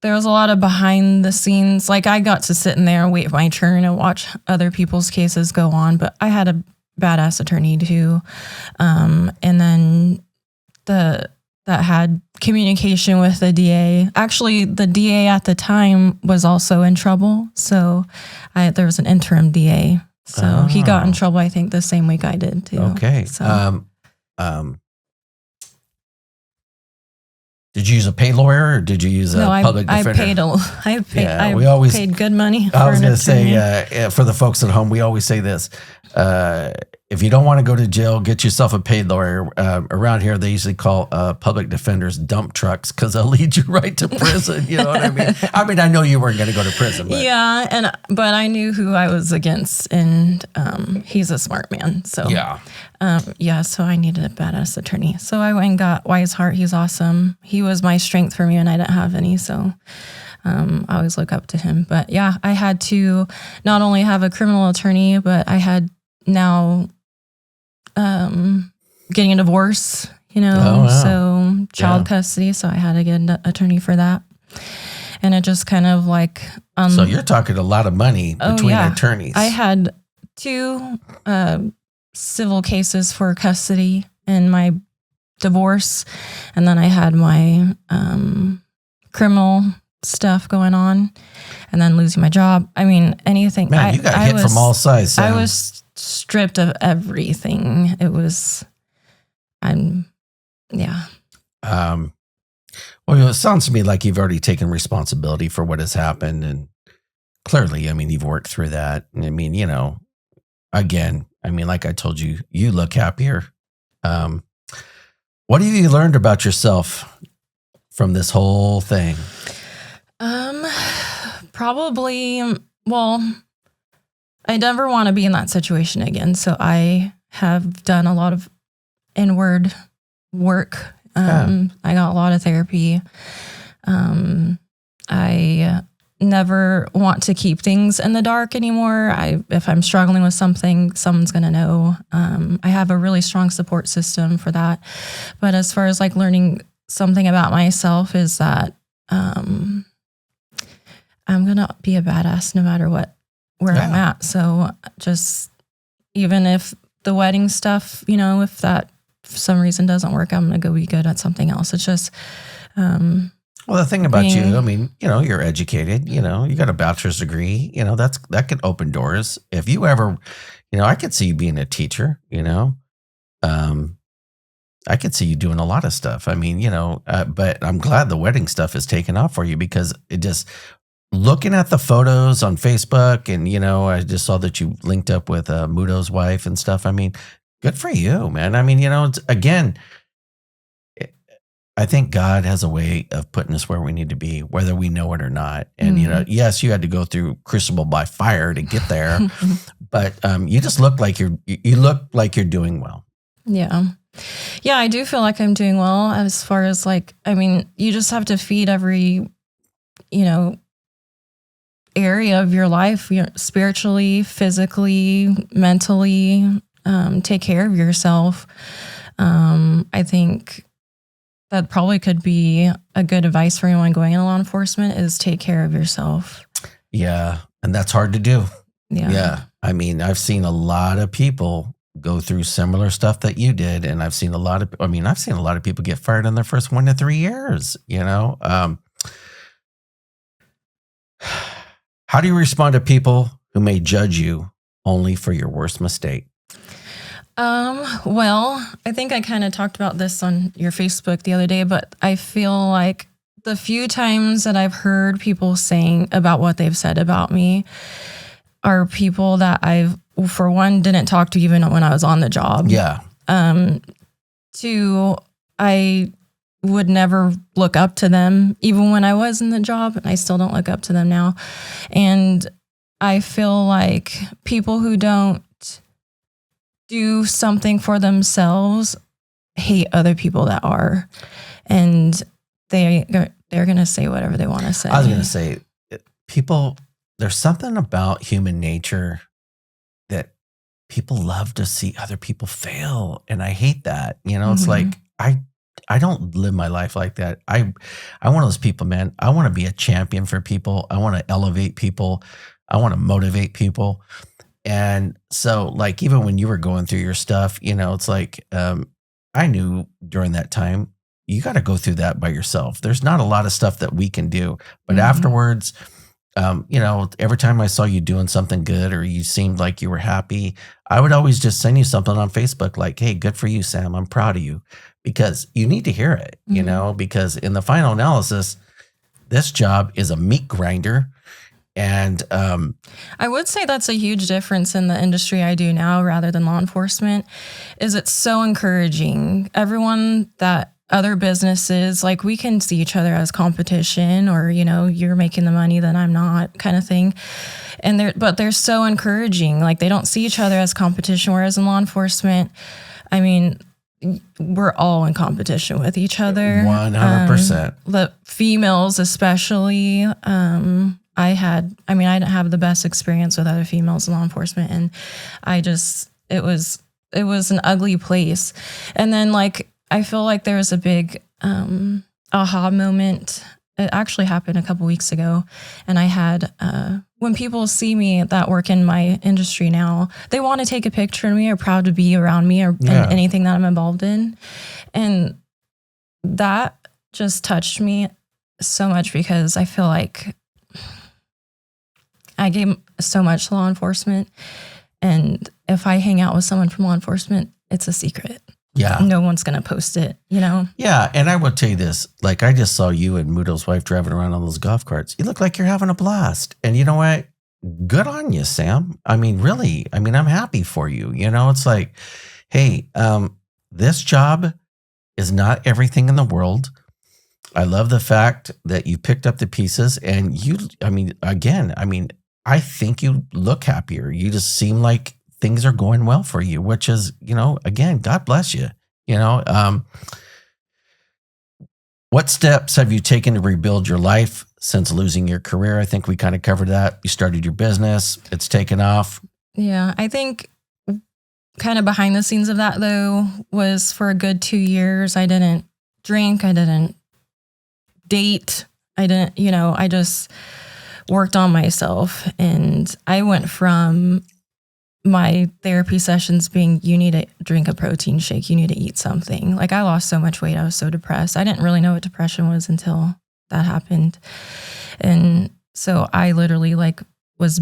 [SPEAKER 2] was a lot of behind the scenes. Like I got to sit in there and wait my turn and watch other people's cases go on, but I had a badass attorney too. And then that had communication with the DA. Actually, the DA at the time was also in trouble. So there was an interim DA. So he got in trouble, I think, the same week I did too.
[SPEAKER 1] Okay.
[SPEAKER 2] So.
[SPEAKER 1] Did you use a paid lawyer or did you use a public defender?
[SPEAKER 2] I paid good money.
[SPEAKER 1] I was going to say, for the folks at home, we always say this. If you don't want to go to jail, get yourself a paid lawyer. Around here, they usually call public defenders dump trucks because they'll lead you right to prison. You know what I mean? I know you weren't going to go to prison. But.
[SPEAKER 2] Yeah, but I knew who I was against, and he's a smart man. So so I needed a badass attorney. So I went and got Wise Heart. He's awesome. He was my strength for me, and I didn't have any. So I always look up to him. But yeah, I had to not only have a criminal attorney, but I had now getting a divorce, so child custody. So I had to get an attorney for that. And it just kind of like...
[SPEAKER 1] so you're talking a lot of money between attorneys.
[SPEAKER 2] I had 2 civil cases for custody and my divorce. And then I had my criminal stuff going on and then losing my job. I mean, anything.
[SPEAKER 1] Man, you got hit from all sides. Sam.
[SPEAKER 2] I was stripped of everything. It was, well,
[SPEAKER 1] it sounds to me like you've already taken responsibility for what has happened. And clearly, you've worked through that. And again, like I told you, you look happier. What have you learned about yourself from this whole thing?
[SPEAKER 2] Probably, well, I never want to be in that situation again. So I have done a lot of inward work. I got a lot of therapy. I never want to keep things in the dark anymore. If I'm struggling with something, someone's going to know. I have a really strong support system for that. But as far as like learning something about myself is that I'm going to be a badass no matter where I'm at. So just even if the wedding stuff, if that for some reason doesn't work, I'm going to go be good at something else. It's just...
[SPEAKER 1] well, the thing about you, you're educated, you got a bachelor's degree, that can open doors. If you ever, I could see you being a teacher, I could see you doing a lot of stuff. But I'm glad the wedding stuff is taken off for you because it just looking at the photos on Facebook and, I just saw that you linked up with Mudo's wife and stuff. Good for you, man. Again, I think God has a way of putting us where we need to be, whether we know it or not. And, yes, you had to go through crucible by fire to get there, but you just look like you look like you're doing well.
[SPEAKER 2] Yeah. Yeah, I do feel like I'm doing well as far as you just have to feed every, area of your life, spiritually, physically, mentally, take care of yourself. I think that probably could be a good advice for anyone going into law enforcement is take care of yourself.
[SPEAKER 1] Yeah. And that's hard to do.
[SPEAKER 2] Yeah.
[SPEAKER 1] I've seen a lot of people go through similar stuff that you did. And I've seen a lot of people get fired in their first 1 to 3 years, How do you respond to people who may judge you only for your worst mistake?
[SPEAKER 2] Well, I think I kind of talked about this on your Facebook the other day, but I feel like the few times that I've heard people saying about what they've said about me are people that I've, for one, didn't talk to even when I was on the job.
[SPEAKER 1] Yeah.
[SPEAKER 2] 2, I would never look up to them, even when I was in the job, and I still don't look up to them now. And I feel like people who don't do something for themselves hate other people that are, and they're going to say whatever they want to say.
[SPEAKER 1] I was going to say, there's something about human nature that people love to see other people fail. And I hate that. It's like, I don't live my life like that. I'm one of those people, man. I want to be a champion for people. I want to elevate people. I want to motivate people. And so like, even when you were going through your stuff, it's like, I knew during that time, you got to go through that by yourself. There's not a lot of stuff that we can do, but afterwards, every time I saw you doing something good or you seemed like you were happy, I would always just send you something on Facebook like, hey, good for you, Sam. I'm proud of you, because you need to hear it, because in the final analysis, this job is a meat grinder. And
[SPEAKER 2] I would say that's a huge difference in the industry I do now rather than law enforcement, is it's so encouraging. Everyone that other businesses, like we can see each other as competition, or, you're making the money that I'm not, kind of thing. But they're so encouraging. Like they don't see each other as competition. Whereas in law enforcement, I mean, we're all in competition with each other.
[SPEAKER 1] 100%.
[SPEAKER 2] The females, especially, I didn't have the best experience with other females in law enforcement, and it was an ugly place. And then like, I feel like there was a big aha moment. It actually happened a couple weeks ago, and I had when people see me that work in my industry now, they want to take a picture of me, or proud to be around me, or in anything that I'm involved in, and that just touched me so much, because I feel like I gave so much to law enforcement, and if I hang out with someone from law enforcement, it's a secret.
[SPEAKER 1] Yeah.
[SPEAKER 2] No one's going to post it,
[SPEAKER 1] Yeah. And I will tell you this, like I just saw you and Mudo's wife driving around on those golf carts. You look like you're having a blast. And you know what? Good on you, Sam. I mean, really, I'm happy for you. It's like, hey, this job is not everything in the world. I love the fact that you picked up the pieces, and I think you look happier. You just seem like things are going well for you, which is, again, God bless you. What steps have you taken to rebuild your life since losing your career? I think we kind of covered that. You started your business. It's taken off.
[SPEAKER 2] Yeah, I think kind of behind the scenes of that, though, was for a good 2 years, I didn't drink. I didn't date. I didn't, I just worked on myself. And I went from my therapy sessions being, you need to drink a protein shake, you need to eat something. Like I lost so much weight. I was so depressed. I didn't really know what depression was until that happened. And so I literally was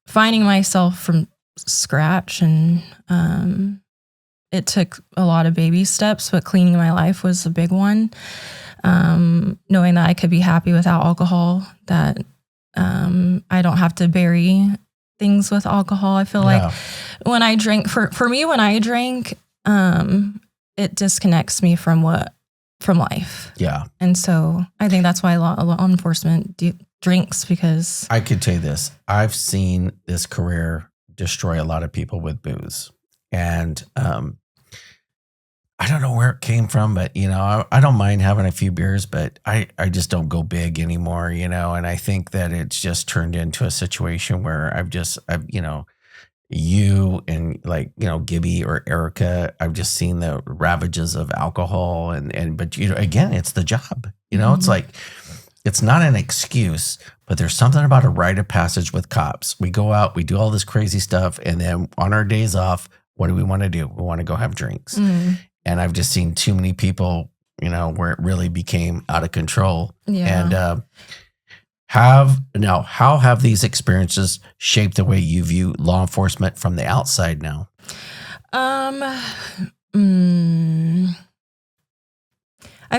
[SPEAKER 2] finding myself from scratch. And it took a lot of baby steps, but cleaning my life was a big one. Knowing that I could be happy without alcohol, that I don't have to bury things with alcohol. I feel like when I drink, for me, when I drink, it disconnects me from life. Yeah. And so I think that's why law enforcement drinks, because
[SPEAKER 1] I could tell you this. I've seen this career destroy a lot of people with booze. And I don't know where it came from, but, I don't mind having a few beers, but I just don't go big anymore, and I think that it's just turned into a situation where I've you and Gibby or Erica, I've just seen the ravages of alcohol but again, it's the job, it's like, it's not an excuse, but there's something about a rite of passage with cops. We go out, we do all this crazy stuff. And then on our days off, what do we want to do? We want to go have drinks. And I've just seen too many people, where it really became out of control. Yeah. And how have these experiences shaped the way you view law enforcement from the outside now?
[SPEAKER 2] I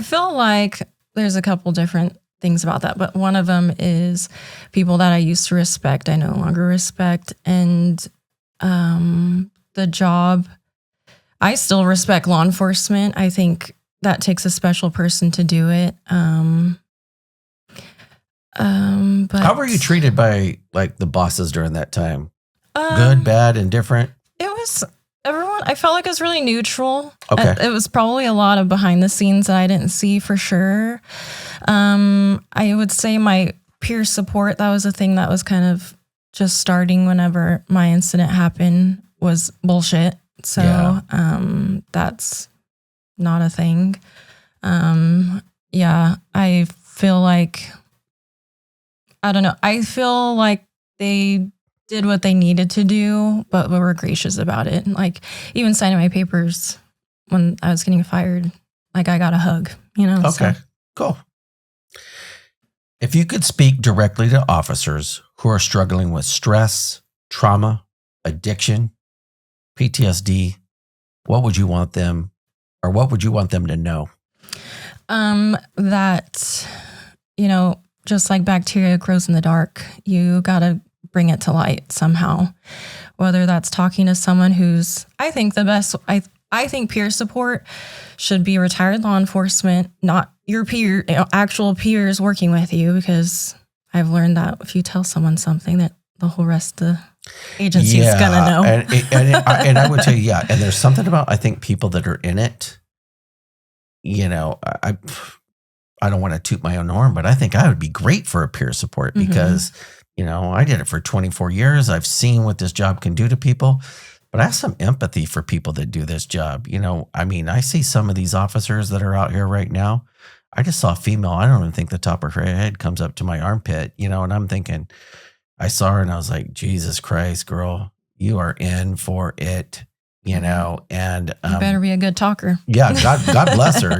[SPEAKER 2] feel like there's a couple different things about that, but one of them is people that I used to respect, I no longer respect. And the job, I still respect law enforcement. I think that takes a special person to do it. But
[SPEAKER 1] how were you treated by the bosses during that time? Good, bad, indifferent?
[SPEAKER 2] It was everyone. I felt like it was really neutral.
[SPEAKER 1] Okay.
[SPEAKER 2] It was probably a lot of behind the scenes that I didn't see for sure. I would say my peer support, that was a thing that was kind of just starting whenever my incident happened, was bullshit. So that's not a thing. I feel like, I don't know. I feel like they did what they needed to do, but were gracious about it. Like even signing my papers when I was getting fired, like I got a hug,
[SPEAKER 1] Okay, cool. If you could speak directly to officers who are struggling with stress, trauma, addiction, PTSD, what would you want them to know?
[SPEAKER 2] That, just like bacteria grows in the dark, you got to bring it to light somehow. Whether that's talking to someone who's, I think peer support should be retired law enforcement, not your actual peers working with you, because I've learned that if you tell someone something that the whole rest of the agency is going to know.
[SPEAKER 1] And I would tell you, and there's something about, I think, people that are in it, I don't want to toot my own horn, but I think I would be great for a peer support because, I did it for 24 years. I've seen what this job can do to people, but I have some empathy for people that do this job. I see some of these officers that are out here right now. I just saw a female. I don't even think the top of her head comes up to my armpit, and I'm thinking, I saw her and I was like, Jesus Christ, girl, you are in for it, and
[SPEAKER 2] you better be a good talker.
[SPEAKER 1] Yeah. God bless her,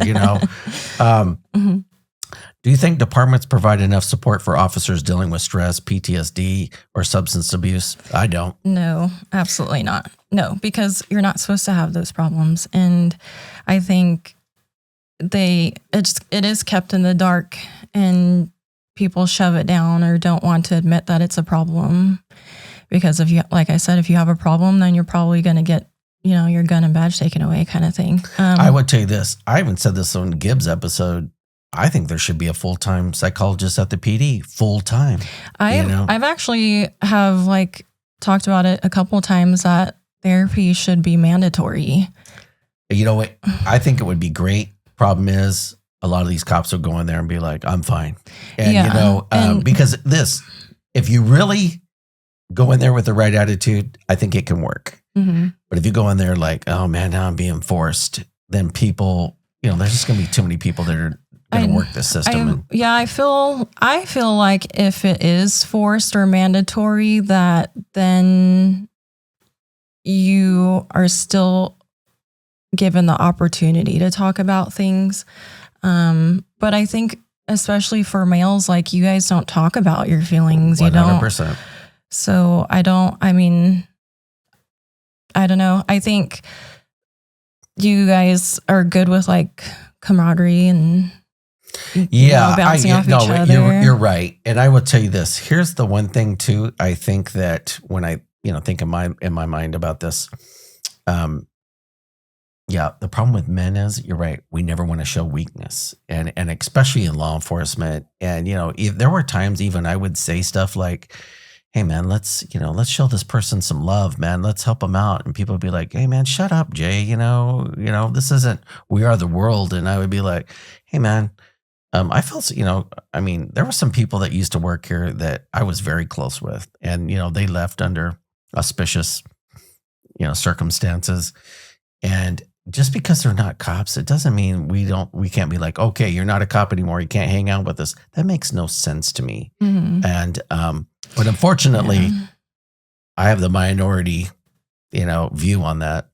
[SPEAKER 1] Do you think departments provide enough support for officers dealing with stress, PTSD, or substance abuse? I don't.
[SPEAKER 2] No, absolutely not. No, because you're not supposed to have those problems. And I think it is kept in the dark and people shove it down or don't want to admit that it's a problem. Because like I said, if you have a problem, then you're probably going to get, your gun and badge taken away kind of thing.
[SPEAKER 1] I would tell you this. I even said this on Gibbs' episode. I think there should be a full-time psychologist at the PD, full-time.
[SPEAKER 2] I've actually have talked about it a couple of times that therapy should be mandatory.
[SPEAKER 1] You know what? I think it would be great. Problem is, a lot of these cops will go in there and be like, I'm fine. And, because if you really go in there with the right attitude, I think it can work. Mm-hmm. But if you go in there like, oh man, now I'm being forced, then people, there's just going to be too many people that are going to work this system.
[SPEAKER 2] I feel like if it is forced or mandatory, that then you are still given the opportunity to talk about things. But I think especially for males, like you guys don't talk about your feelings.
[SPEAKER 1] 100%.
[SPEAKER 2] You don't. So I don't know. I think you guys are good with camaraderie and bouncing off each other.
[SPEAKER 1] You're right. And I will tell you this. Here's the one thing too. I think that when I, think in my mind about this, the problem with men is, you're right, we never want to show weakness. And especially in law enforcement. And, there were times even I would say stuff like, hey man, let's show this person some love, man. Let's help them out. And people would be like, hey man, shut up, Jay. This isn't We Are the World. And I would be like, hey man, I felt, there were some people that used to work here that I was very close with. And, they left under auspicious, circumstances. And just because they're not cops, it doesn't mean we can't be like, okay, you're not a cop anymore. You can't hang out with us. That makes no sense to me. Mm-hmm. And, but unfortunately, I have the minority, view on that.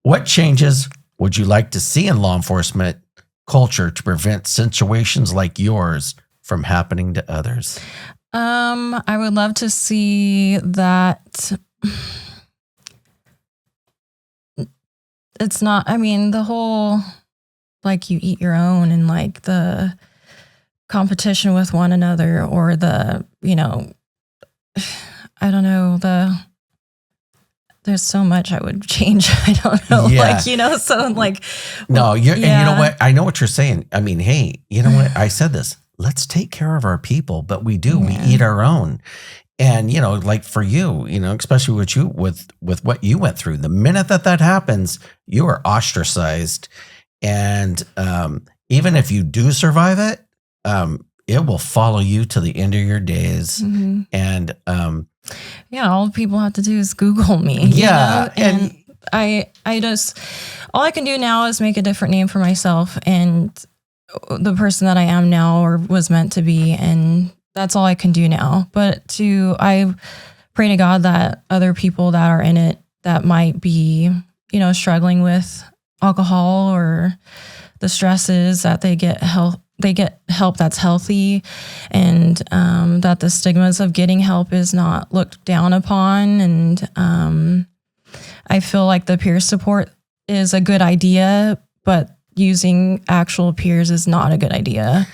[SPEAKER 1] What changes would you like to see in law enforcement culture to prevent situations like yours from happening to others?
[SPEAKER 2] I would love to see that. It's not, the whole, you eat your own and the competition with one another or the, I don't know, there's so much I would change. I don't know.
[SPEAKER 1] Yeah.
[SPEAKER 2] No,
[SPEAKER 1] and you know what? I know what you're saying. Hey, you know what? I said this, let's take care of our people, but we eat our own. And, for you, especially with what you went through, the minute that happens, you are ostracized. And even if you do survive it, it will follow you to the end of your days. Mm-hmm. And
[SPEAKER 2] Yeah, all people have to do is Google me.
[SPEAKER 1] Yeah,
[SPEAKER 2] And I just, all I can do now is make a different name for myself and the person that I am now or was meant to be. And that's all I can do now. But I pray to God that other people that are in it that might be, struggling with alcohol or the stresses, that they get help that's healthy, and that the stigmas of getting help is not looked down upon. And I feel like the peer support is a good idea, but using actual peers is not a good idea.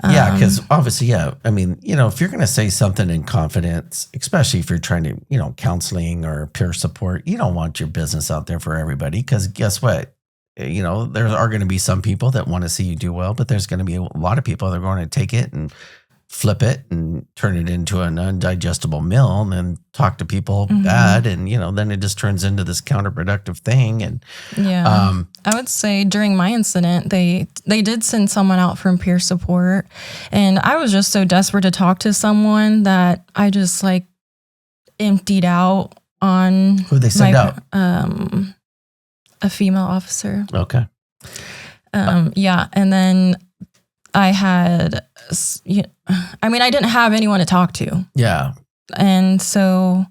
[SPEAKER 1] Yeah, because obviously, I mean, if you're going to say something in confidence, especially if you're trying to, counseling or peer support, you don't want your business out there for everybody, because guess what? There are going to be some people that want to see you do well, but there's going to be a lot of people that are going to take it and flip it and turn it into an undigestible meal and then talk to people bad. And, then it just turns into this counterproductive thing. And
[SPEAKER 2] I would say during my incident, they did send someone out from peer support. And I was just so desperate to talk to someone that I just emptied out on
[SPEAKER 1] who they send out.
[SPEAKER 2] A female officer.
[SPEAKER 1] Okay.
[SPEAKER 2] Yeah. And then I had, I didn't have anyone to talk to.
[SPEAKER 1] Yeah.
[SPEAKER 2] And so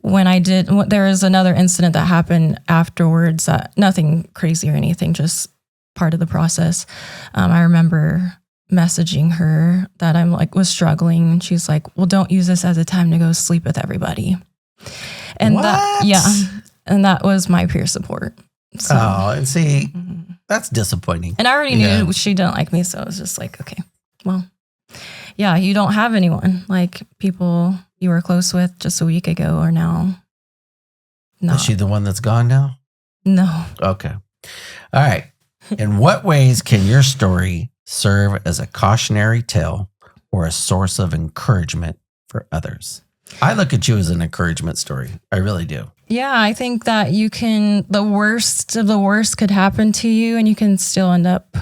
[SPEAKER 2] when there was another incident that happened afterwards, nothing crazy or anything, just part of the process. I remember messaging her that I'm was struggling. And she's like, well, don't use this as a time to go sleep with everybody. And
[SPEAKER 1] what?
[SPEAKER 2] And that was my peer support. So,
[SPEAKER 1] and see, that's disappointing.
[SPEAKER 2] And I already knew she didn't like me. So I was just like, okay, well, yeah, you don't have anyone like people you were close with just a week ago or now. No.
[SPEAKER 1] Is she the one that's gone now?
[SPEAKER 2] No.
[SPEAKER 1] Okay. All right. In what ways can your story serve as a cautionary tale or a source of encouragement for others? I look at you as an encouragement story. I really do.
[SPEAKER 2] Yeah, I think that the worst of the worst could happen to you and you can still end up,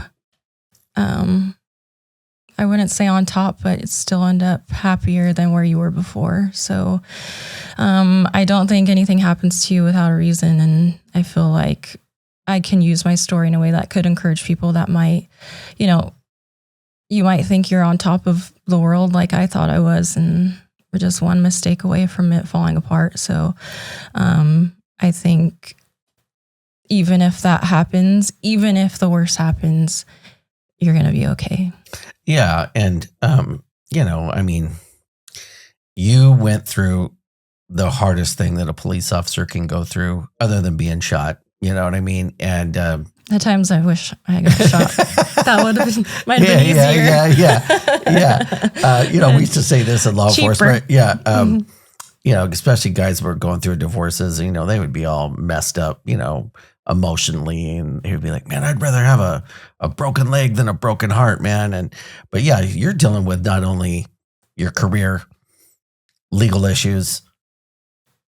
[SPEAKER 2] I wouldn't say on top, but it's still end up happier than where you were before. So I don't think anything happens to you without a reason. And I feel like I can use my story in a way that could encourage people that might, you might think you're on top of the world like I thought I was, and we're just one mistake away from it falling apart. So I think even if that happens, even if the worst happens, you're going to be okay.
[SPEAKER 1] Yeah. And, you went through the hardest thing that a police officer can go through other than being shot. You know what I mean? And
[SPEAKER 2] at times I wish I got shot. That would have might have been easier.
[SPEAKER 1] Yeah. We used to say this in law enforcement. Yeah. Especially guys who were going through divorces, they would be all messed up, emotionally. And he would be like, man, I'd rather have a broken leg than a broken heart, man. But yeah, you're dealing with not only your career, legal issues,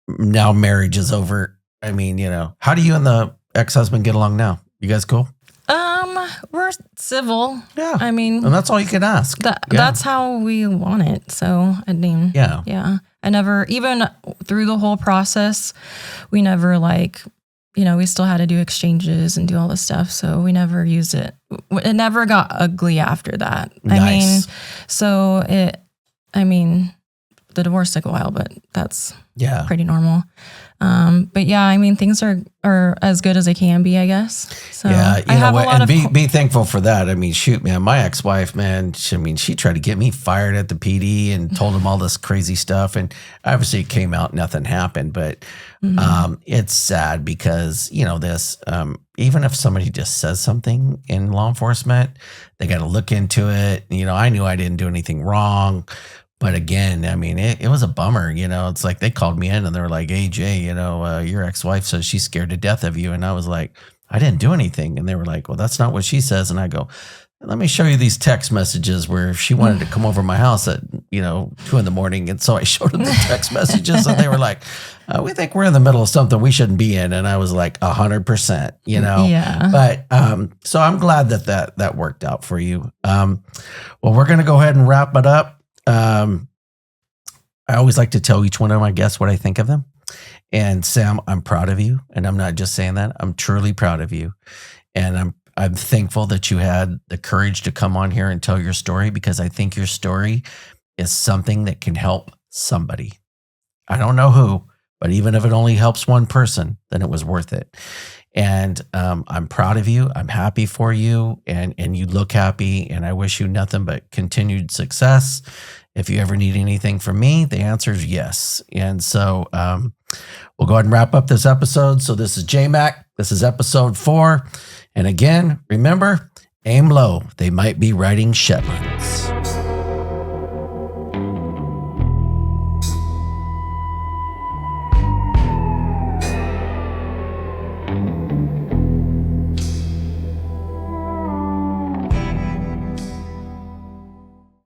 [SPEAKER 1] now marriage is over. How do you and the ex-husband get along now? You guys cool?
[SPEAKER 2] We're civil.
[SPEAKER 1] Yeah.
[SPEAKER 2] And
[SPEAKER 1] that's all you can ask.
[SPEAKER 2] That's how we want it. So, yeah. I never, even through the whole process, we never we still had to do exchanges and do all this stuff. So we never used it. It never got ugly after that.
[SPEAKER 1] Nice.
[SPEAKER 2] The divorce took a while, but that's
[SPEAKER 1] Yeah.
[SPEAKER 2] Pretty normal. But yeah, I mean, things are as good as they can be, I guess. So
[SPEAKER 1] yeah,
[SPEAKER 2] I have a lot of
[SPEAKER 1] be thankful for that. I mean, shoot, man, my ex-wife, man, she tried to get me fired at the PD and told him all this crazy stuff. And obviously it came out, nothing happened, but it's sad because, even if somebody just says something in law enforcement, they got to look into it. I knew I didn't do anything wrong. But again, I mean, it was a bummer, it's like they called me in and they were like, hey, Jay, your ex-wife says she's scared to death of you. And I was like, I didn't do anything. And they were like, well, that's not what she says. And I go, let me show you these text messages where she wanted to come over to my house at, 2 a.m. And so I showed them the text messages and they were like, we think we're in the middle of something we shouldn't be in. And I was like 100%,
[SPEAKER 2] Yeah.
[SPEAKER 1] But so I'm glad that worked out for you. Well, we're going to go ahead and wrap it up. I always like to tell each one of my guests what I think of them. And Sam, I'm proud of you. And I'm not just saying that. I'm truly proud of you. And I'm thankful that you had the courage to come on here and tell your story, because I think your story is something that can help somebody. I don't know who, but even if it only helps one person, then it was worth it. And I'm proud of you. I'm happy for you, and you look happy, and I wish you nothing but continued success. If you ever need anything from me, the answer is yes. And so we'll go ahead and wrap up this episode. So this is Jay Mac. This is episode 4. And again, remember, aim low. They might be riding Shetlands.